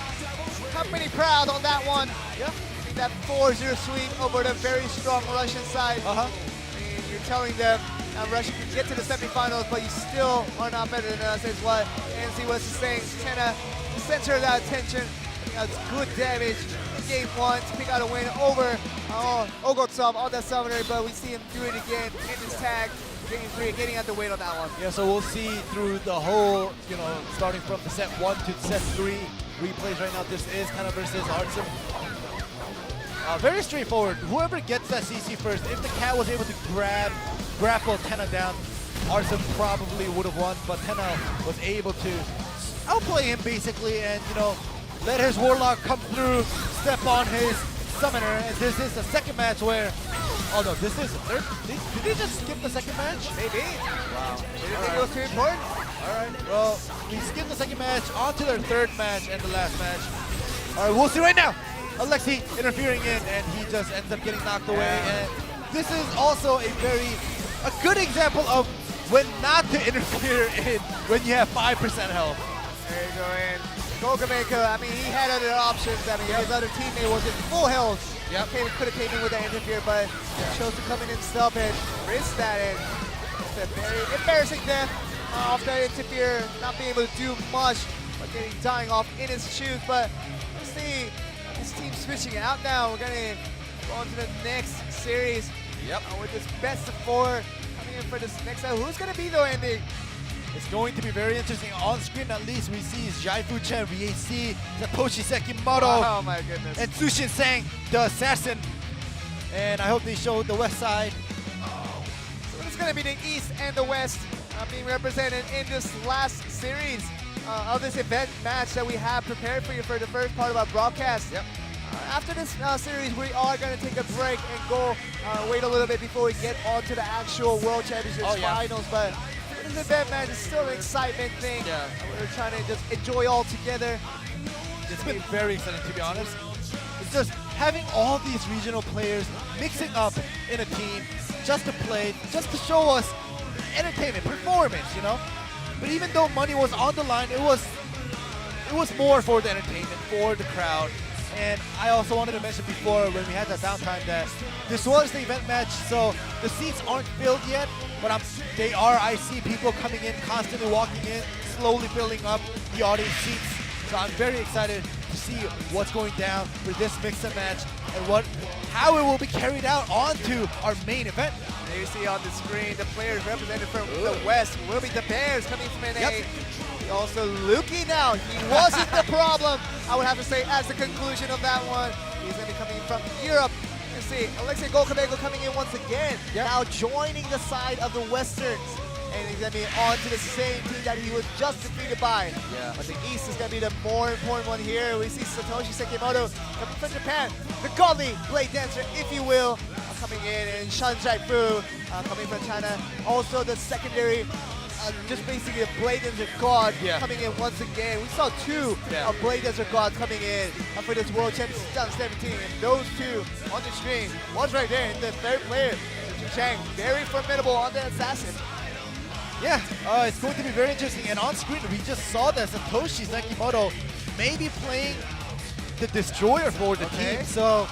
company proud on that one. Yeah. See that 4-0 sweep over the very strong Russian side. Uh-huh. I mean, you're telling them Russia can get to the semifinals, but you still are not better than us, is what NC West is saying. Tenna, the center of that attention. That's good damage. Game 1 to pick out a win over Ogotov on that summoner, but we see him do it again in this tag. Game 3, getting out the win on that one. Yeah, so we'll see through the whole, starting from the set 1 to set 3 replays right now. This is Tenna versus Artsum. Very straightforward. Whoever gets that CC first, if the cat was able to grapple Tenna down, Artsum probably would have won, but Tenna was able to outplay him basically and, let his Warlock come through, step on his Summoner, and this is the second match where, oh no, this is the third. Did they just skip the second match? Maybe. Wow. They didn't think it was too important. Alright, well, we skipped the second match, on to their third match and the last match. Alright, we'll see right now. Alexi interfering in, and he just ends up getting knocked away. And this is also a good example of when not to interfere in when you have 5% health. There you go in. Gokameka, I mean, he had other options. I mean, his other teammate was in full health. Yep. Could have came in with that interfere, but chose to come in and stop and risk that. And it's a very embarrassing death off that interfere, not being able to do much, but dying off in his shoes. But let's see this team switching out now. We're gonna go on to the next series. Yep. With this best of 4 coming in for this next out. Who's gonna be though, Andy? It's going to be very interesting. On screen, at least, we see Jaifu Chen, VAC, Satoshi Sekimoto, Oh my goodness. and Tsushin Sang, the assassin. And I hope they show the west side. So it's going to be the East and the West being represented in this last series of this event match that we have prepared for you for the first part of our broadcast. Yep. After this series, we are going to take a break and go wait a little bit before we get on to the actual World Championships finals. But this event match is still an excitement thing. Yeah. We're trying to just enjoy all together. It's been very exciting, to be honest. It's just having all these regional players mixing up in a team just to play, just to show us entertainment, performance, you know? But even though money was on the line, it was more for the entertainment, for the crowd. And I also wanted to mention before when we had that downtime that this was the event match, so the seats aren't filled yet, but they are. I see people coming in, constantly walking in, slowly filling up the audience seats. So I'm very excited to see what's going down for this mix-up match and how it will be carried out onto our main event. There you see on the screen the players represented from the West will be the Bears coming from NA. Yep. Also Luki now, he wasn't the problem, I would have to say, as the conclusion of that one. He's going to be coming from Europe. Let's see, Alexei Gokameko coming in once again, now joining the side of the Westerns. And he's going to be on to the same team that he was just defeated by. Yeah. But the East is going to be the more important one here. We see Satoshi Sekimoto coming from Japan, the godly blade dancer, if you will, coming in, and Shan Jaifu coming from China. Also the secondary, just basically a blade dancer god coming in once again. We saw 2 blade dancer gods coming in for this World Championship 2017, and those 2 on the screen. One's right there in the third player, Chang, very formidable on the assassin. Yeah, it's going to be very interesting. And on screen, we just saw that Satoshi Sekimoto may be playing the Destroyer for the team. So,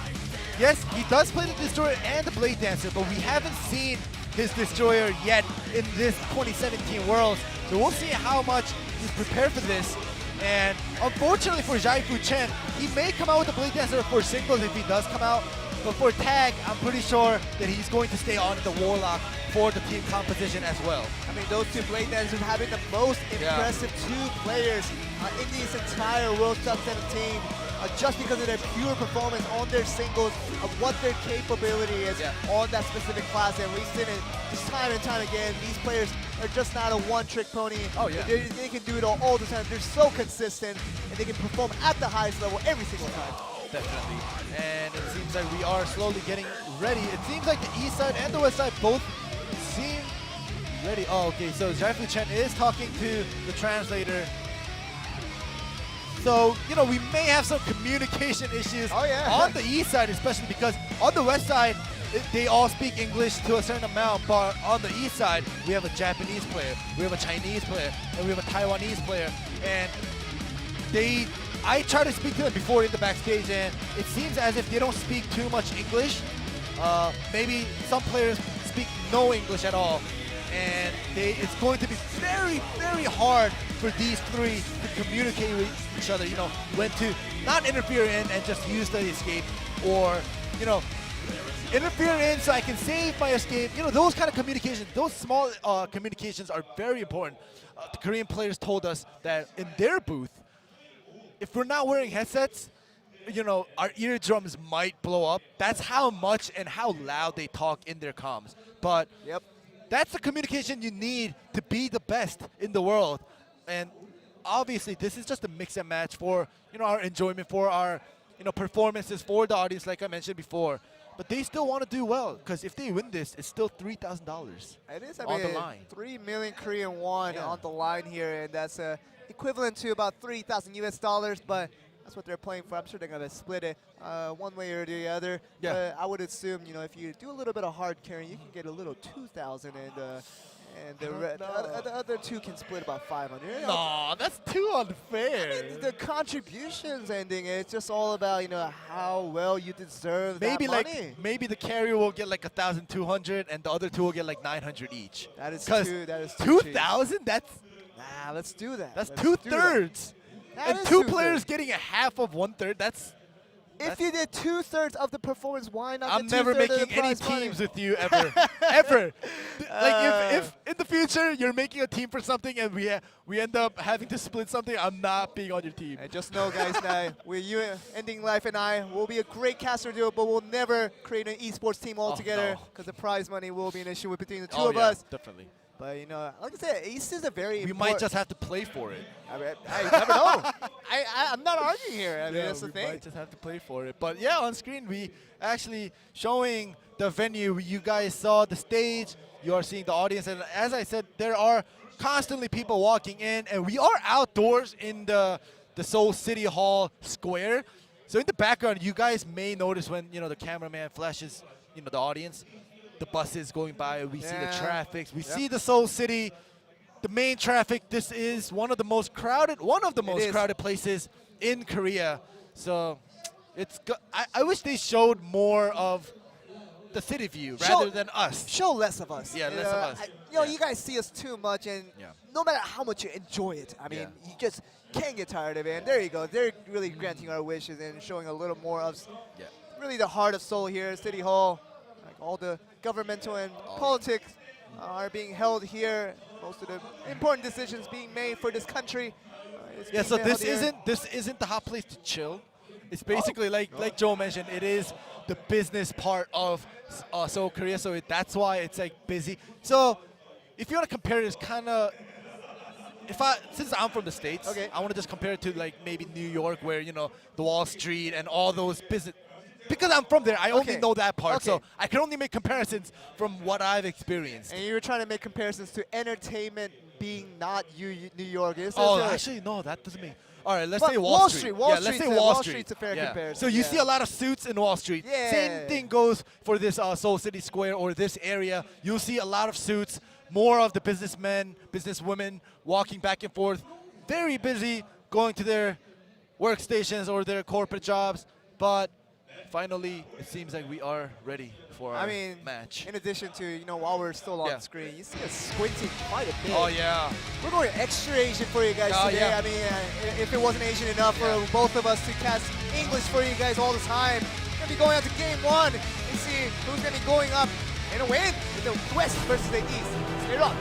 yes, he does play the Destroyer and the Blade Dancer, but we haven't seen his Destroyer yet in this 2017 Worlds. So we'll see how much he's prepared for this. And unfortunately for Jaifu Chen, he may come out with the Blade Dancer for singles if he does come out. But for tag, I'm pretty sure that he's going to stay on the Warlock for the team composition as well. I mean, those 2 blade dancers having the most impressive 2 players in this entire World 2017, just because of their pure performance on their singles, of what their capability is on that specific class. And we've seen it just time and time again. These players are just not a one-trick pony. They can do it all the time. They're so consistent, and they can perform at the highest level every single time. Definitely. And it seems like we are slowly getting ready. It seems like the east side and the west side both seem ready. Oh, okay. So Jaifu Chen is talking to the translator. So, you know, we may have some communication issues on the east side, especially because on the west side, they all speak English to a certain amount, but on the east side, we have a Japanese player, we have a Chinese player, and we have a Taiwanese player. And I try to speak to them before in the backstage, and it seems as if they don't speak too much English. Maybe some players speak no English at all, and it's going to be very, very hard for these 3 to communicate with each other. You know, when to not interfere in and just use the escape, or, you know, interfere in so I can save my escape. You know, those kind of communications, those small communications are very important. The Korean players told us that in their booth, if we're not wearing headsets, you know, our eardrums might blow up. That's how much and how loud they talk in their comms. But that's the communication you need to be the best in the world. And obviously, this is just a mix and match for, you know, our enjoyment, for our, you know, performances for the audience, like I mentioned before. But they still want to do well, because if they win this, it's still $3,000 It is, on the line. 3 million Korean won on the line here, and that's equivalent to about 3,000 US dollars, but that's what they're playing for. I'm sure they're going to split it one way or the other. I would assume, you know, if you do a little bit of hard carrying, you can get a little 2,000, And the other two can split about 500. No, that's too unfair. I mean, the contributions ending, it's just all about, you know, how well you deserve that money. Maybe the carrier will get like 1,200 and the other two will get like 900 each. That is 2,000? That's Nah, let's do that. That's Let's 2/3. And two players getting a half of 1/3. If you did 2/3 of the performance, why not? I'm the never 2/3 of the making any prize money? teams with you ever, ever. Like if in the future you're making a team for something and we end up having to split something, I'm not being on your team. And just know, guys, that you, Ending Life and I will be a great caster duo, but we'll never create an esports team altogether because the prize money will be an issue between the two of us. Definitely. But you know, like I said, Ace is a very. We might just have to play for it. I never know. I'm not arguing here. I mean, that's the thing. We might just have to play for it. But yeah, on screen we actually showing the venue. You guys saw the stage. You are seeing the audience, and as I said, there are constantly people walking in, and we are outdoors in the Seoul City Hall square. So in the background, you guys may notice when the cameraman flashes, the audience. The buses going by, we see the traffic, we see the Seoul City, the main traffic. This is one of the most crowded places in Korea. So I wish they showed more of the city view rather than us. Show less of us. Yeah, less of us. You guys see us too much, and no matter how much you enjoy it, I mean, you just can't get tired of it. And there you go. They're really granting our wishes and showing a little more of really the heart of Seoul here, City Hall. All the governmental and politics are being held here. Most of the important decisions being made for this country. So this isn't the hot place to chill. It's basically like Joe mentioned. It is the business part of Seoul, Korea. So that's why it's like busy. So if you want to compare it, it's kind of since I'm from the States, I want to just compare it to like maybe New York, where the Wall Street and all those business. Because I'm from there, I only know that part, so I can only make comparisons from what I've experienced. And you were trying to make comparisons to entertainment being not New York. Actually, no, that doesn't mean. All right, let's say Wall Street. Let's say Wall Street. Street's a fair comparison. So you see a lot of suits in Wall Street. Same thing goes for this Seoul City Square or this area. You'll see a lot of suits, more of the businessmen, businesswomen walking back and forth, very busy, going to their workstations or their corporate jobs, but finally, it seems like we are ready for our match. In addition to, while we're still on screen, you see us squinting quite a bit. Oh, yeah. We're going extra Asian for you guys today. I mean, if it wasn't Asian enough for both of us to cast English for you guys all the time, we're going to be going out to game one and see who's going to be going up in a win with the West versus the East. Straight up.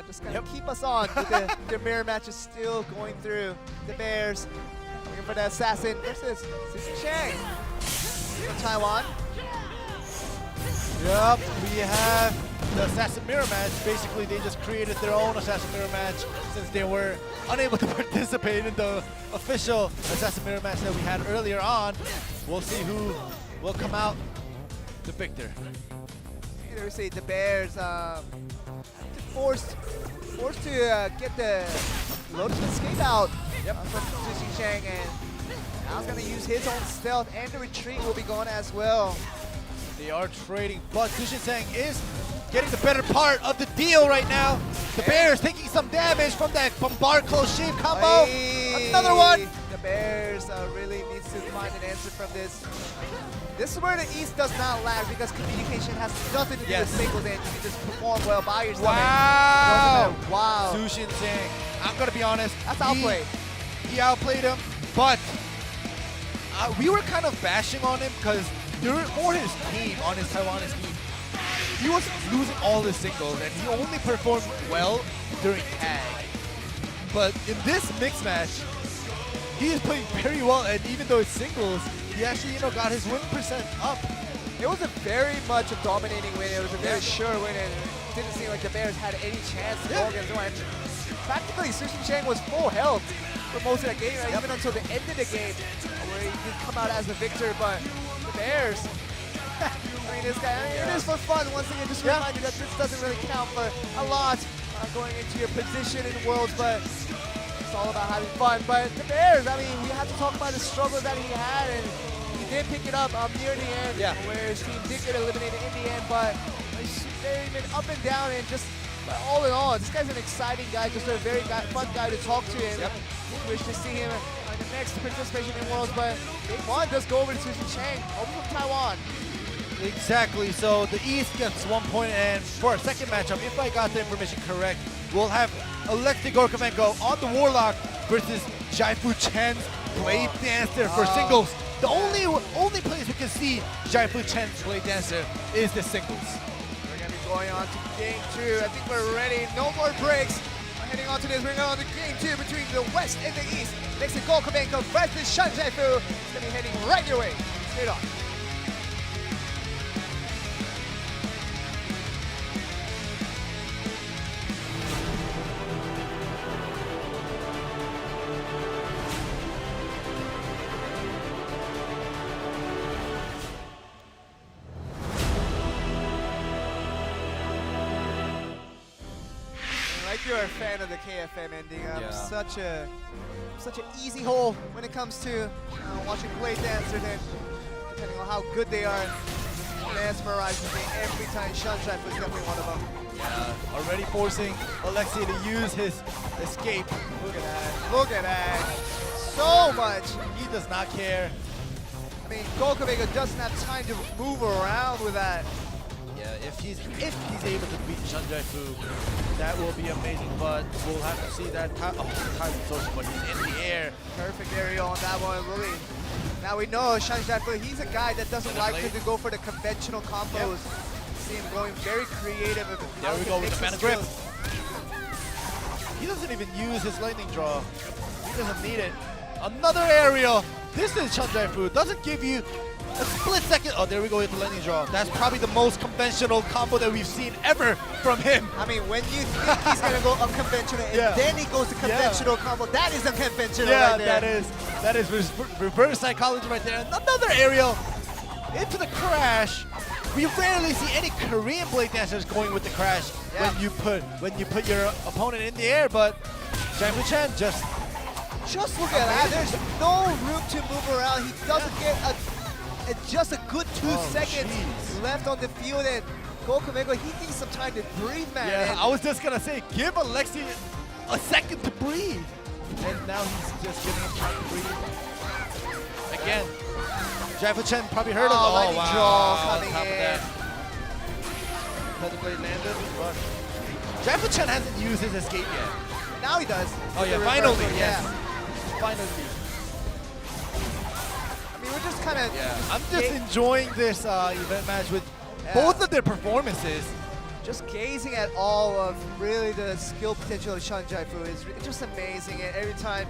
Just gonna keep us on with the mirror matches still going through. The Bears looking for the assassin versus Susan Chang from Taiwan. Yep, we have the assassin mirror match. Basically, they just created their own assassin mirror match since they were unable to participate in the official assassin mirror match that we had earlier on. We'll see who will come out the victor. Here we see the Bears forced to get the Lotus Escape out from Sushi Chang, and now he's going to use his own stealth, and the retreat will be going as well. They are trading, but Sushi Chang is getting the better part of the deal right now. The Bears taking some damage from that bombard close shave combo. Another one. The Bears really needs to find an answer from this. This is where the East does not lag, because communication has nothing to do with singles, and you can just perform well by yourself. Wow! Wow. Sushin Chang, I'm going to be honest. That's outplayed. He outplayed him, but we were kind of bashing on him because for his team, on his Taiwanese team, he was losing all his singles, and he only performed well during tag. But in this mixed match, he is playing very well, and even though it's singles, he actually, got his win percent up. It was a very much a dominating win. It was a very sure win, and it didn't seem like the Bears had any chance to go against one. Practically, Sushi Chang was full health for most of the game, even until the end of the game, where he did come out as the victor. But the Bears, it is for fun. Once again, just a reminder that this doesn't really count for a lot. going into your position in Worlds, but it's all about having fun. But the Bears, I mean, we have to talk about the struggle that he had, and he did pick it up near the end, where his team did get eliminated in the end, but they've been up and down, and just all in all, this guy's an exciting guy, just a very fun guy to talk to, and we wish to see him in the next participation in Worlds, but Game 1 does go over to Susie Chang, over from Taiwan. Exactly, so the East gets 1 point, and for our second matchup, if I got the information correct, we'll have Alexei Gorkovenko on the Warlock versus Jaifu Chen's Blade Dancer for singles. The only place we can see Jaifu Chen's Blade Dancer is the singles. We're going to be going on to Game 2. I think we're ready. No more breaks. We're heading on to this. We're going on to Game 2 between the West and the East. Alexei Gorkovenko versus Shan Jaifu. It's going to be heading right your way. Straight on. You're a fan of the KFM ending. Such an easy hole when it comes to watching Blade Dancer. Then, depending on how good they are, mesmerizes me every time. Sunshine was definitely one of them. Yeah, already forcing Alexei to use his escape. Look at that! Look at that! So much. He does not care. I mean, Gorkovenko doesn't have time to move around with that. Yeah, if he's able to beat Shan Jaifu, that will be amazing, but we'll have to see that time social, but he's in the air. Perfect aerial on that one, really. Now we know Shan Jaifu, he's a guy that doesn't like to go for the conventional combos. See him going very creative. There we go with the mana grip. He doesn't even use his lightning draw. He doesn't need it. Another aerial. This is Shan Jaifu. Doesn't give you a split second. Oh, there we go with the lightning draw. That's probably the most conventional combo that we've seen ever from him. I mean, when you think he's going to go unconventional and then he goes to conventional combo, that is unconventional right there. that is reverse psychology right there. Another aerial into the crash. We rarely see any Korean Blade Dancers going with the crash when you put your opponent in the air, but Jaifu Chen just look at that. There's no room to move around. He doesn't get just a good 2 seconds left on the field, and Gorkovenko, he needs some time to breathe, man. Yeah, I was just gonna say, give Alexei a second to breathe. And now he's just giving him time to breathe. Again, Jaifu Chen probably heard of the lightning draw coming in. Another blade landed, but Jaifu Chen hasn't used his escape yet. Now he does. Oh yeah, finally, yes. Finally. I mean, we're just kind of... I'm just enjoying this event match with both of their performances. Just gazing at all of really the skill potential of Shan Jaifu is just amazing. And every time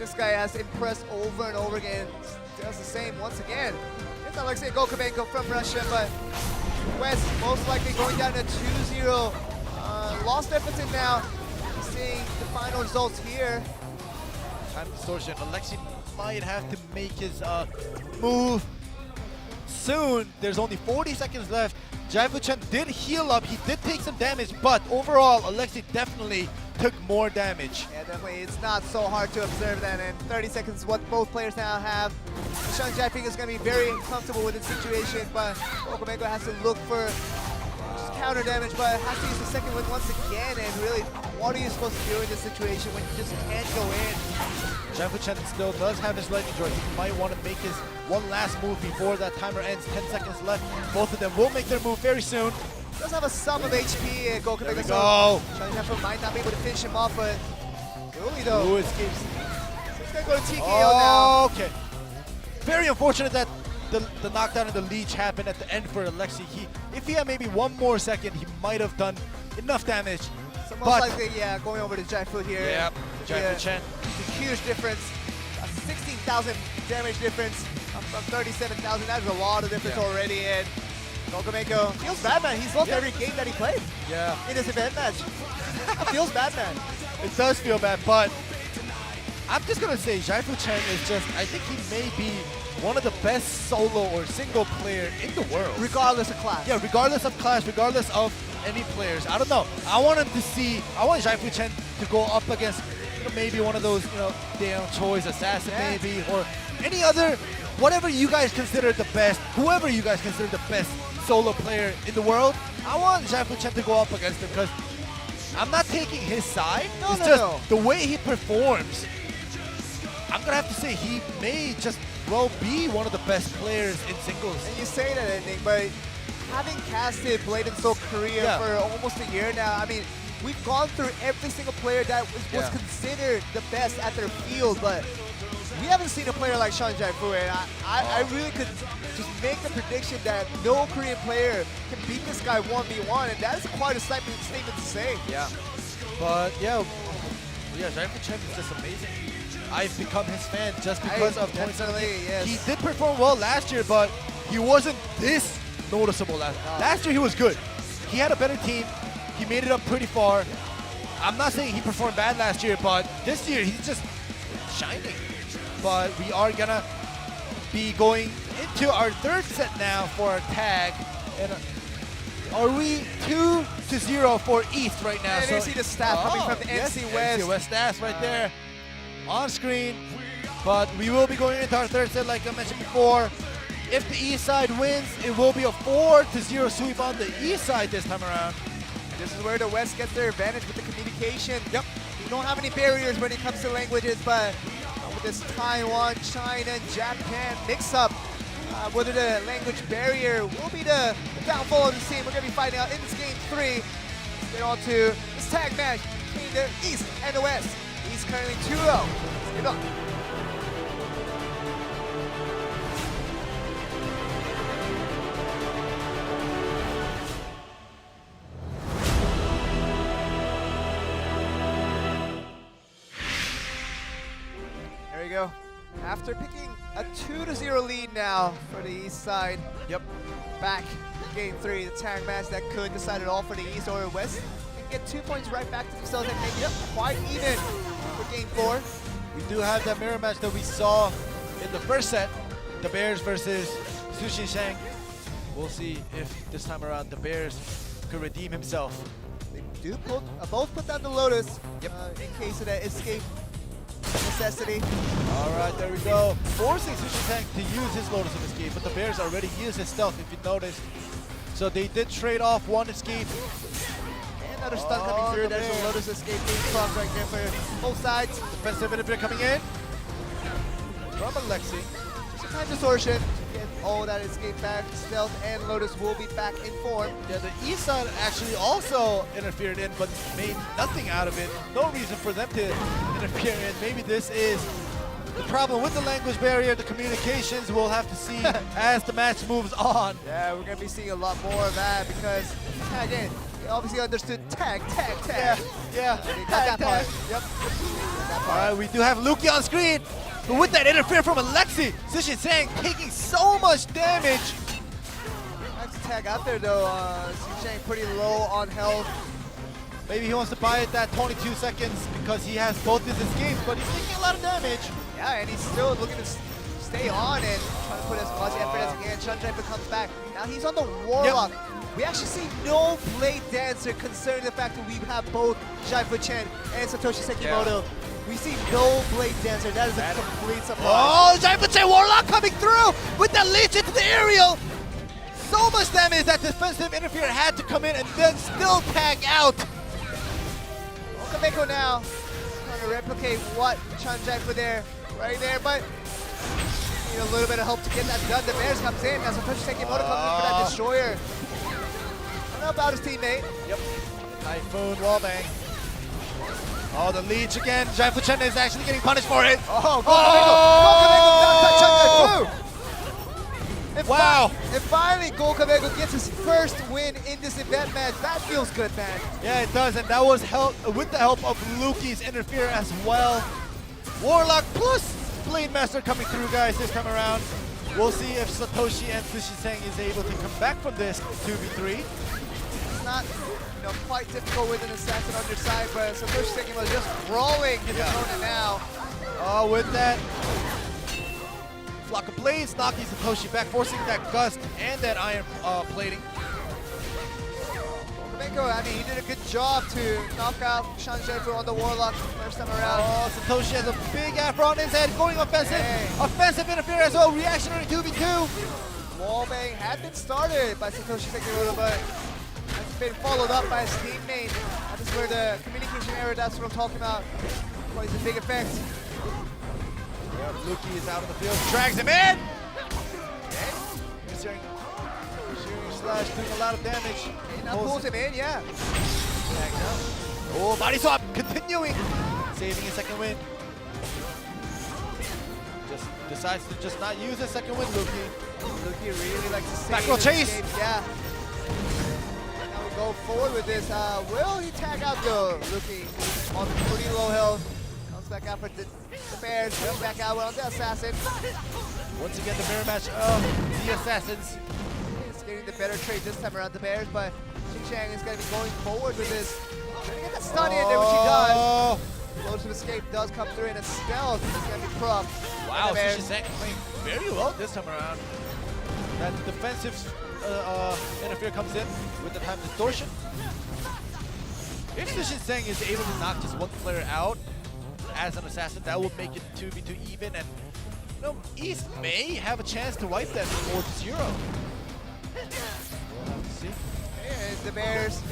this guy has impressed over and over again, does the same once again. It's Alexei Gorkovenko from Russia, but West most likely going down to 2-0. Lost deficit now. Seeing the final results here. Time distortion. Alexei might have to make his move soon. There's only 40 seconds left. Jaifu Chen did heal up. He did take some damage, but overall, Alexei definitely took more damage. Yeah, definitely. It's not so hard to observe that, and 30 seconds is what both players now have. Shan Jaifu is going to be very comfortable with the situation, but Gorkovenko has to look for counter damage, but has to use the second one once again, and really, what are you supposed to do in this situation when you just can't go in? Jaifu Chen still does have his lightning draw. He might want to make his one last move before that timer ends. 10 seconds left. Both of them will make their move very soon. Does have a sum of HP, and Gorkovenko. Go! Shan Jaifu might not be able to finish him off, but Uli though. Who escapes? So he's gonna go to TKO now. Okay. Very unfortunate that the knockdown and the leech happened at the end for Alexei. If he had maybe one more second, he might have done enough damage. So most likely, going over to Jaifu here. Yeah, Jaifu Chen. It's a huge difference. A 16,000 damage difference from 37,000. That's a lot of difference already. And Gorkovenko feels bad, man. He's lost every game that he played in this event match. Feels bad, man. It does feel bad, but I'm just going to say Jaifu Chen is just, I think he may be one of the best solo or single player in the world. Regardless of class. Yeah, regardless of class, regardless of any players. I don't know. I want Zhaifu Chen to go up against maybe one of those damn Choi's assassin maybe, or any other, whatever you guys consider the best, whoever you guys consider the best solo player in the world. I want Zhaifu Chen to go up against him because I'm not taking his side. It's just the way he performs. I'm gonna have to say he may just well be one of the best players in singles. And you say that, ending, but having casted blade&soul Korea for almost a year now, I mean, we've gone through every single player that was considered the best at their field, but we haven't seen a player like Sean Jaifu, and I really could just make the prediction that no Korean player can beat this guy 1v1, and that is quite a statement to say. Yeah, but Jaifu Chen is just amazing. I've become his fan just because of 2017. Yes. He did perform well last year, but he wasn't this noticeable last year. He was good. He had a better team. He made it up pretty far. I'm not saying he performed bad last year, but this year he's just shining. But we are gonna be going into our third set now for our tag. And are we 2-0 for East right now? And you see the staff coming from the NC West. NC West staff right there on screen. But we will be going into our third set like I mentioned before. If the East side wins, it will be a 4-0 sweep on the East side this time around. This is where the West gets their advantage with the communication. Yep. We don't have any barriers when it comes to languages, but with this Taiwan, China, and Japan mix-up, whether the language barrier will be the downfall of the team. We're going to be finding out in this game 3. Let's get on to this tag match between the East and the West. East currently 2-0. Good luck. There we go. After picking a 2-0 lead now for the East side. Yep. Back game 3, the tag match that could decide it all for the East or West. And get 2 points right back to themselves and make it quite even for game 4. We do have that mirror match that we saw in the first set. The Bears versus Sushi Shang. We'll see if this time around the Bears could redeem himself. They do both put down the Lotus in case of that escape necessity. All right, there we go. Forcing Sushi Tank to use his Lotus of Escape, but the Bears already used his stealth, if you noticed. So they did trade off one escape. And another stun coming through. There's a Lotus escape being clocked right there for both sides. Defensive interference coming in from Alexi. Time distortion. Get all that escape back. Stealth and Lotus will be back in form. Yeah, the East side actually also interfered in, but made nothing out of it. No reason for them to interfere in. Maybe this is the problem with the language barrier, the communications. We'll have to see as the match moves on. Yeah, we're going to be seeing a lot more of that because, again, they obviously understood tag. Yeah. They got that part. Yep. All right, we do have Luki on screen. But with that interference from Alexi, Sushi Sang taking so much damage. Nice tag out there though. Sushi pretty low on health. Maybe he wants to buy it that 22 seconds because he has both his escapes, but he's taking a lot of damage. Yeah, and he's still looking to stay on and trying to put as much effort as he can. Chunjaipa comes back. Now he's on the Warlock. Yep. We actually see no Blade Dancer considering the fact that we have both Jaifu Chen and Satoshi Sekimoto. Yeah. We see no Blade Dancer. That is a complete surprise. Oh, Jaifu Chen Warlock coming through with the leech into the aerial. So much damage that defensive interferer had to come in and then still tag out. Okameko now trying to replicate what Chunjaipa there, right there, but need a little bit of help to get that done. The Bears comes in as Satoshi Sekimoto comes in for that destroyer. I don't know about his teammate. Yep. Typhoon wallbang. Oh, the leech again. Jaifu Chen is actually getting punished for it. Oh, Gokameko. Wow. And finally, Gokameko gets his first win in this event match. That feels good, man. Yeah, it does, and that was with the help of Luki's interfere as well. Warlock plus Blade Master coming through, guys, this time around. We'll see if Satoshi and Sushi Sang is able to come back from this 2v3. It's not quite difficult with an assassin on your side, but Satoshi Sang was just rolling his opponent now. Oh, with that Flock of Blades, knocking Satoshi back, forcing that gust and that iron plating. Gokumenko, I mean, he did a good job to knock out Shan Zhaifu on the Warlock first time around. Oh, Satoshi has a big afro on his head, going offensive. Hey. Offensive interference, oh, reactionary 2v2. Wallbang had been started by Satoshi Sekimoto, but has been followed up by his teammate. That is where the communication error, that's what I'm talking about, plays a big effect. Yeah, Luki is out of the field, drags him in. Searing slash doing a lot of damage. He now pulls him in, yeah. Oh, body swap, continuing. Saving his second win. Just decides to just not use his second win, Luki. Luki really likes to save Back row his chase. escapes, yeah. Now we go forward with this. Will he tag out though? Luki on pretty low health. Comes back out for the Bears. Comes back out on the Assassin. Once again, the mirror match of the Assassins. He's getting the better trade this time around the Bears, but Xinjiang is going to be going forward with this. Trying to get the stun in there, which he does. Close to escape does come through, and a stealth is going to be propped. Wow, Xinjiang playing very well this time around. That defensive interfere comes in with the time distortion. If Xinjiang is able to knock just one player out as an assassin, that will make it 2v2 even, and you know, East may have a chance to wipe that 4-0. We'll have to see. And the Bears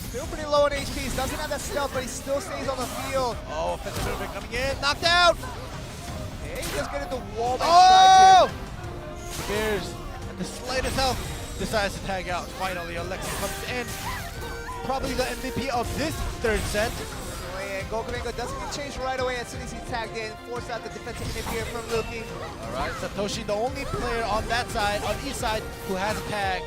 still pretty low on HP. He doesn't have that stealth, but he still stays on the field. Oh, offensive interfere coming in, knocked out. Hey, he just getting the wall. Oh! Bears at the slightest health decides to tag out. Finally, Alexi comes in. Probably the MVP of this third set. And Gokumenko doesn't get changed right away as soon as he's tagged in. Force out the defensive interfere from Luki. Alright, Satoshi, the only player on that side, on east side, who has a tag.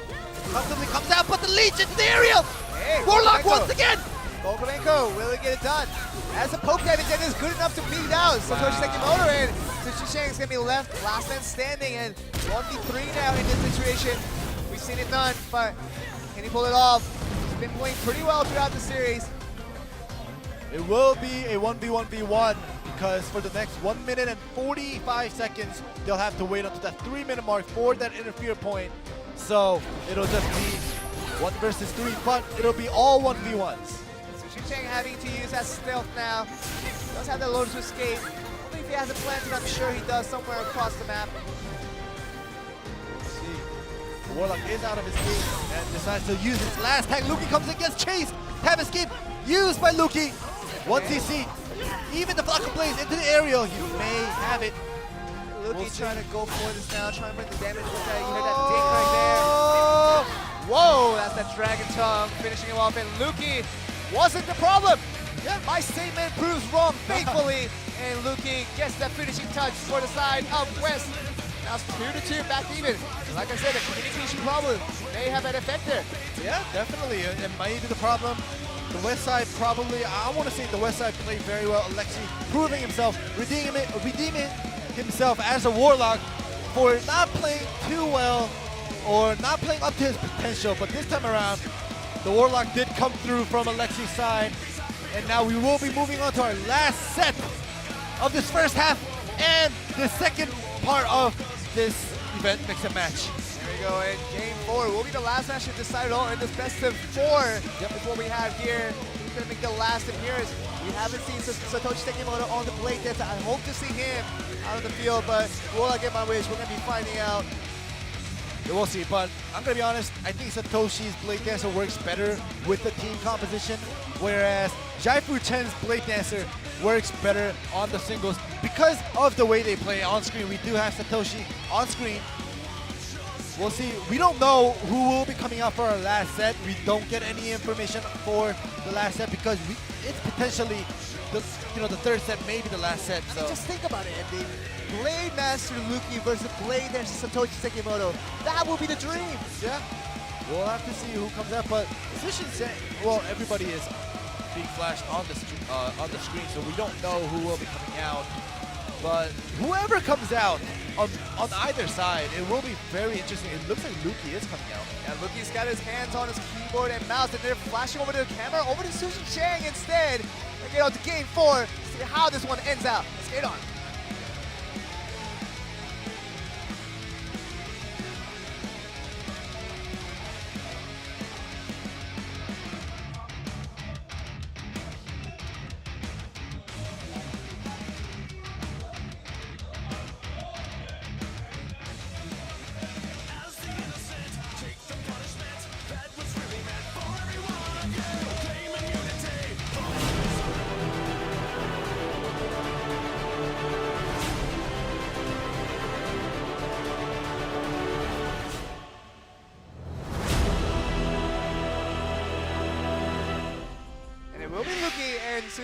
Comfortably comes out, but the Legion, the aerial! Hey, Warlock Gokumenko. once again! Gokumenko, will he get it done? As the poke damage then is good enough to beat out Satoshi Sekimoto, and Xinjiang is going to be left last man standing, and 1v3 now in this situation. We've seen it done, but can he pull it off? He's been playing pretty well throughout the series. It will be a 1v1v1 because for the next 1 minute and 45 seconds, they'll have to wait until that 3-minute mark for that interfere point. So it'll just be 1 versus 3, but it'll be all 1v1s. So Xinjiang having to use that stealth now. Does have that load to escape. Only if he has a plan, and I'm sure he does somewhere across the map. Let's see. The Warlock is out of his game and decides to use his last tag. Luki comes in, gets chased. Have escape used by Luki. Once he sees even the Flock of Blaze into the aerial, you may have it. Luki trying to go for this now, trying to bring the damage with that. You heard that ding right there. Whoa, that's that Dragon Tongue finishing him off, and Luki wasn't the problem. Yeah, my statement proves wrong, thankfully. And Luki gets that finishing touch for the side of West. Now it's 2-2, back even. Like I said, the communication problem may have an effect there. Yeah, definitely. It might be the problem. The West Side probably, I want to say the West Side played very well. Alexi proving himself, redeeming himself as a Warlock for not playing too well or not playing up to his potential. But this time around, the Warlock did come through from Alexi's side. And now we will be moving on to our last set of this first half and the second part of this event, Mix and Match. There we go, and game 4 will be the last match to decide it all in this best of 4. Yep. Is what we have here. He's going to make the last appearance. We haven't seen Satoshi Sekimoto on the blade dance. I hope to see him out of the field, but will I get my wish? We're going to be finding out. We'll see, but I'm going to be honest, I think Satoshi's Blade Dancer works better with the team composition, whereas Jaifu Chen's Blade Dancer works better on the singles because of the way they play on screen. We do have Satoshi on screen. We'll see. We don't know who will be coming out for our last set. We don't get any information for the last set because it's potentially the third set, maybe the last set. So just think about it, Andy. Blade Master Luki versus Blade Dancer Satoshi Sekimoto. That will be the dream. Yeah. We'll have to see who comes out, but well, everybody is being flashed on the screen, so we don't know who will be coming out. But whoever comes out on either side, it will be very interesting. It looks like Luki is coming out. Yeah, Luki's got his hands on his keyboard and mouse, and they're flashing over to the camera, over to Xinjiang instead. Let's get on to game 4, see how this one ends out. Let's get on.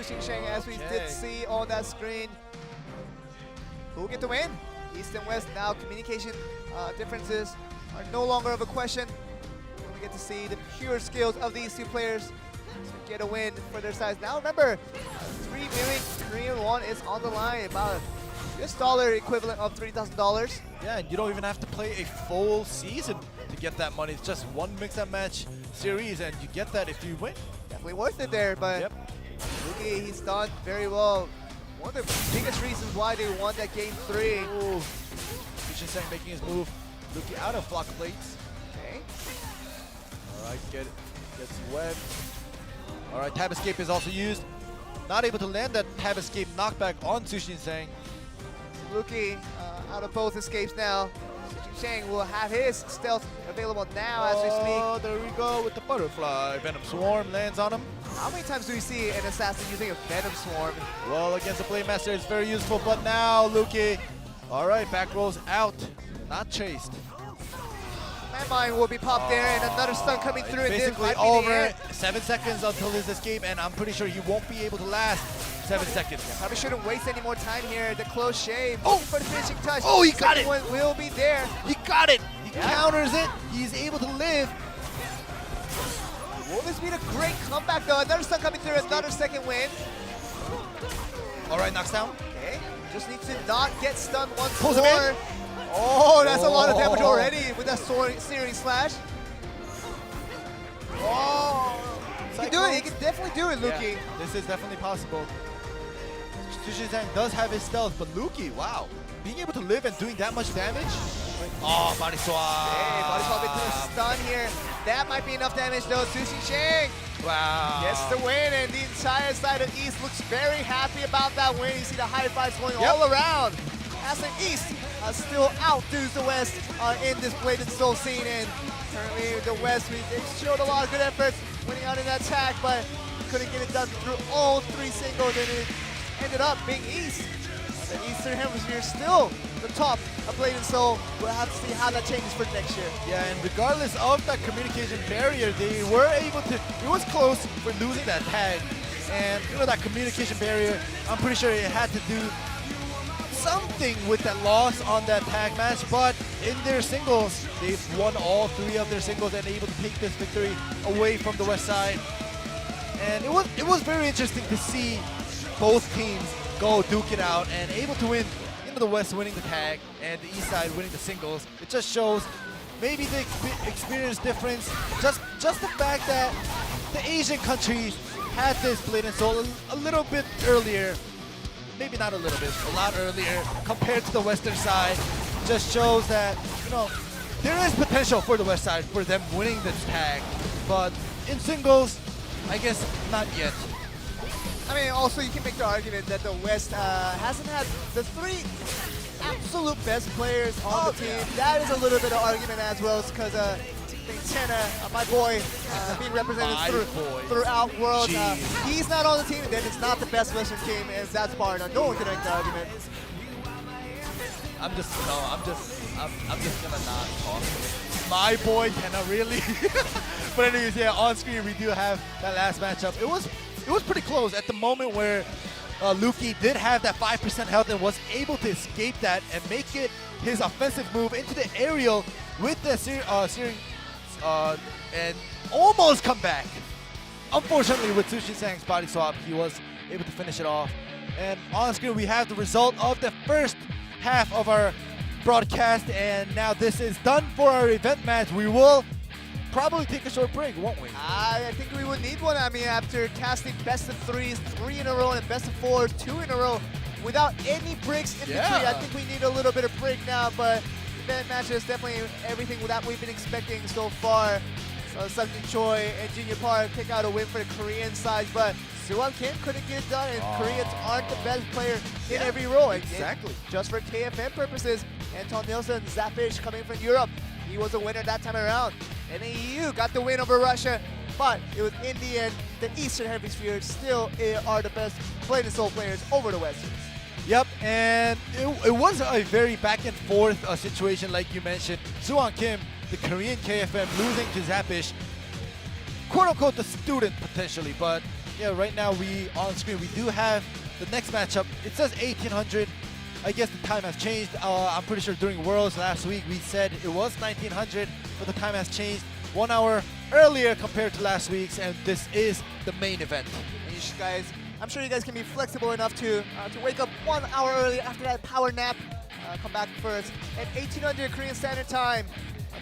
Sushi Sheng, as we did see on that screen. Who will get the win? East and West now, communication differences are no longer of a question. We get to see the pure skills of these two players to get a win for their sides. Now remember, 3 million Korean won is on the line, about this dollar equivalent of $3,000. Yeah, and you don't even have to play a full season to get that money. It's just one mix-and-match series, and you get that if you win. Definitely worth it there, but Luki, he's done very well. One of the biggest reasons why they won that game 3. Ooh. Sushi making his move. Luki out of block plates. Okay. Alright, gets webbed. Alright, tab escape is also used. Not able to land that tab escape knockback on Sushi Sang. Luki out of both escapes now. Sushi Sheng will have his stealth available now as we speak. Oh, there we go with the butterfly. Venom Swarm lands on him. How many times do we see an assassin using a Venom Swarm? Well, against the Blade Master, it's very useful, but now Luki. Alright, back rolls out. Not chased. Landmine will be popped there, and another stun coming through. It's basically and then over. 7 seconds until his escape, and I'm pretty sure he won't be able to last 7 seconds. Probably shouldn't waste any more time here. The close shave. Oh, for the finishing touch. Oh, he got it. One will be there. He got it. He counters it. He's able to live. Will this be a great comeback though? Another stun coming through. Another second win. All right, knocks down. Okay. Just needs to not get stunned once Pulls him more. in. Oh, that's a lot of damage already with that series slash. Oh, he can do it. He can definitely do it, Luki. Yeah, this is definitely possible. Sushi Sang does have his stealth, but Luki, wow, being able to live and doing that much damage. Oh, body swap. Hey, body swap into the stun here. That might be enough damage though. Sushi Sheng gets the win, and the entire side of East looks very happy about that win. You see the high fives going all around. As the East still outdoes the West in this Blade and Soul scene, and currently the West, they showed a lot of good efforts winning out in that tag, but couldn't get it done through all 3 singles, and it ended up being East. The Eastern Hemisphere still the top of Blade and Soul. We'll have to see how that changes for next year. Yeah, and regardless of that communication barrier, they were able to, it was close for losing that tag. And you know, that communication barrier, I'm pretty sure it had to do something with that loss on that tag match, but in their singles, they've won all 3 of their singles and able to take this victory away from the West side. And it was very interesting to see both teams go duke it out and able to win. You know, the West winning the tag and the East side winning the singles. It just shows maybe the experience difference. Just the fact that the Asian countries had this Blade and Soul a little bit earlier. Maybe not a little bit, a lot earlier compared to the Western side. Just shows that, you know, there is potential for the West side for them winning this tag. But in singles, I guess not yet. I mean, also you can make the argument that the West hasn't had the 3 absolute best players on the team. That is a little bit of argument as well, because I think Tenna, my boy, being represented throughout Worlds, he's not on the team, and then it's not the best Western team, and that's bar none. No one can make the argument. I'm just gonna not talk. My boy, Tenna, really? But anyways, yeah, on screen we do have that last matchup. It was pretty close at the moment where Luki did have that 5% health and was able to escape that and make it his offensive move into the aerial with the searing and almost come back. Unfortunately, with Sushi Sang's body swap, he was able to finish it off. And on screen, we have the result of the first half of our broadcast, and now this is done for our event match. We will probably take a short break, won't we? I think we would need one. I mean, after casting best of 3s, 3 in a row, and best of 4, 2 in a row, without any breaks in between, I think we need a little bit of break now, but event match is definitely everything that we've been expecting so far. So Sung-Jin Choi and Junior Park pick out a win for the Korean side, but Soo-Won Kim couldn't get it done, and Koreans aren't the best player in every role. Exactly. Just for KFM purposes, Anton Nilsson, Zafish coming from Europe, he was a winner that time around. And the EU got the win over Russia, but it was in the end, the Eastern Hemisphere still are the best Blade and Soul players over the Western. Yep, and it was a very back and forth situation, like you mentioned. Soo-Won Kim, the Korean KFM, losing to Zafish, quote unquote the student potentially, but yeah, right now we on screen we do have the next matchup. It says 1800. I guess the time has changed. I'm pretty sure during Worlds last week we said it was 1900, but the time has changed 1 hour earlier compared to last week's, and this is the main event. Guys, I'm sure you guys can be flexible enough to wake up 1 hour earlier after that power nap. Come back first at 1800 Korean Standard Time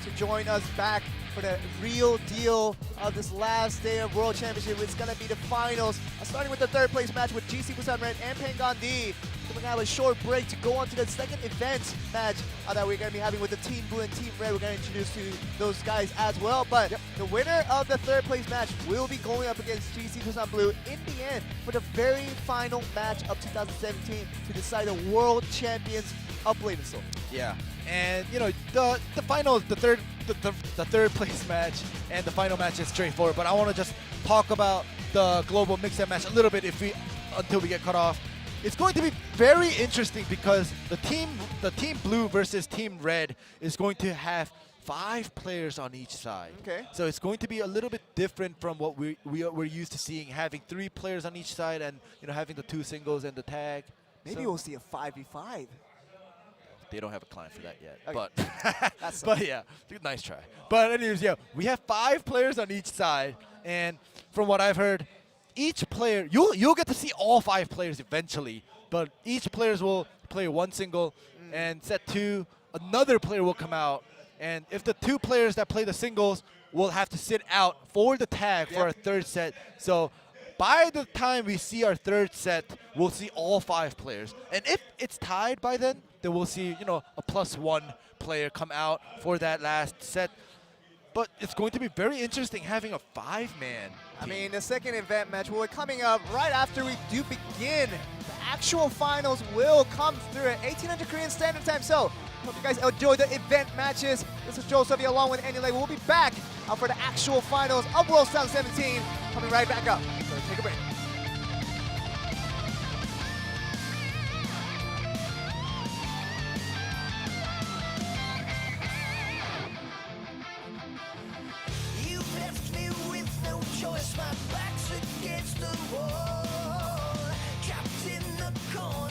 to join us back for the real deal of this last day of World Championship. It's going to be the finals, starting with the third place match with GC Busan Red and Pengon D. Then we're going to have a short break to go on to the second event match that we're going to be having with the Team Blue and Team Red. We're going to introduce to those guys as well. But the winner of the third place match will be going up against GC Busan Blue in the end for the very final match of 2017 to decide the World Champions of blade&soul. Yeah, and you know the final, the third place match and the final match is straightforward. But I want to just talk about the global mix-up match a little bit until we get cut off. It's going to be very interesting because the team blue versus team red is going to have 5 players on each side. Okay. So it's going to be a little bit different from what we're used to seeing, having 3 players on each side and having the 2 singles and the tag. Maybe we'll see a 5v5. They don't have a client for that yet, okay. but yeah, nice try. But anyways, yeah, we have 5 players on each side, and from what I've heard, each player you'll get to see all 5 players eventually, but each players will play 1 single, and set 2, another player will come out, and if the 2 players that play the singles will have to sit out for the tag for our third set. So by the time we see our third set, we'll see all 5 players, and if it's tied by then we'll see, a +1 player come out for that last set. But it's going to be very interesting having a 5-man. I mean, the second event match will be coming up right after we do begin. The actual finals will come through at 1800 Korean Standard Time. So, hope you guys enjoy the event matches. This is Joe Sylvia along with Andy Lake. We'll be back for the actual finals of World 2017 coming right back up. So, take a break. My back's against the wall, trapped in the corner.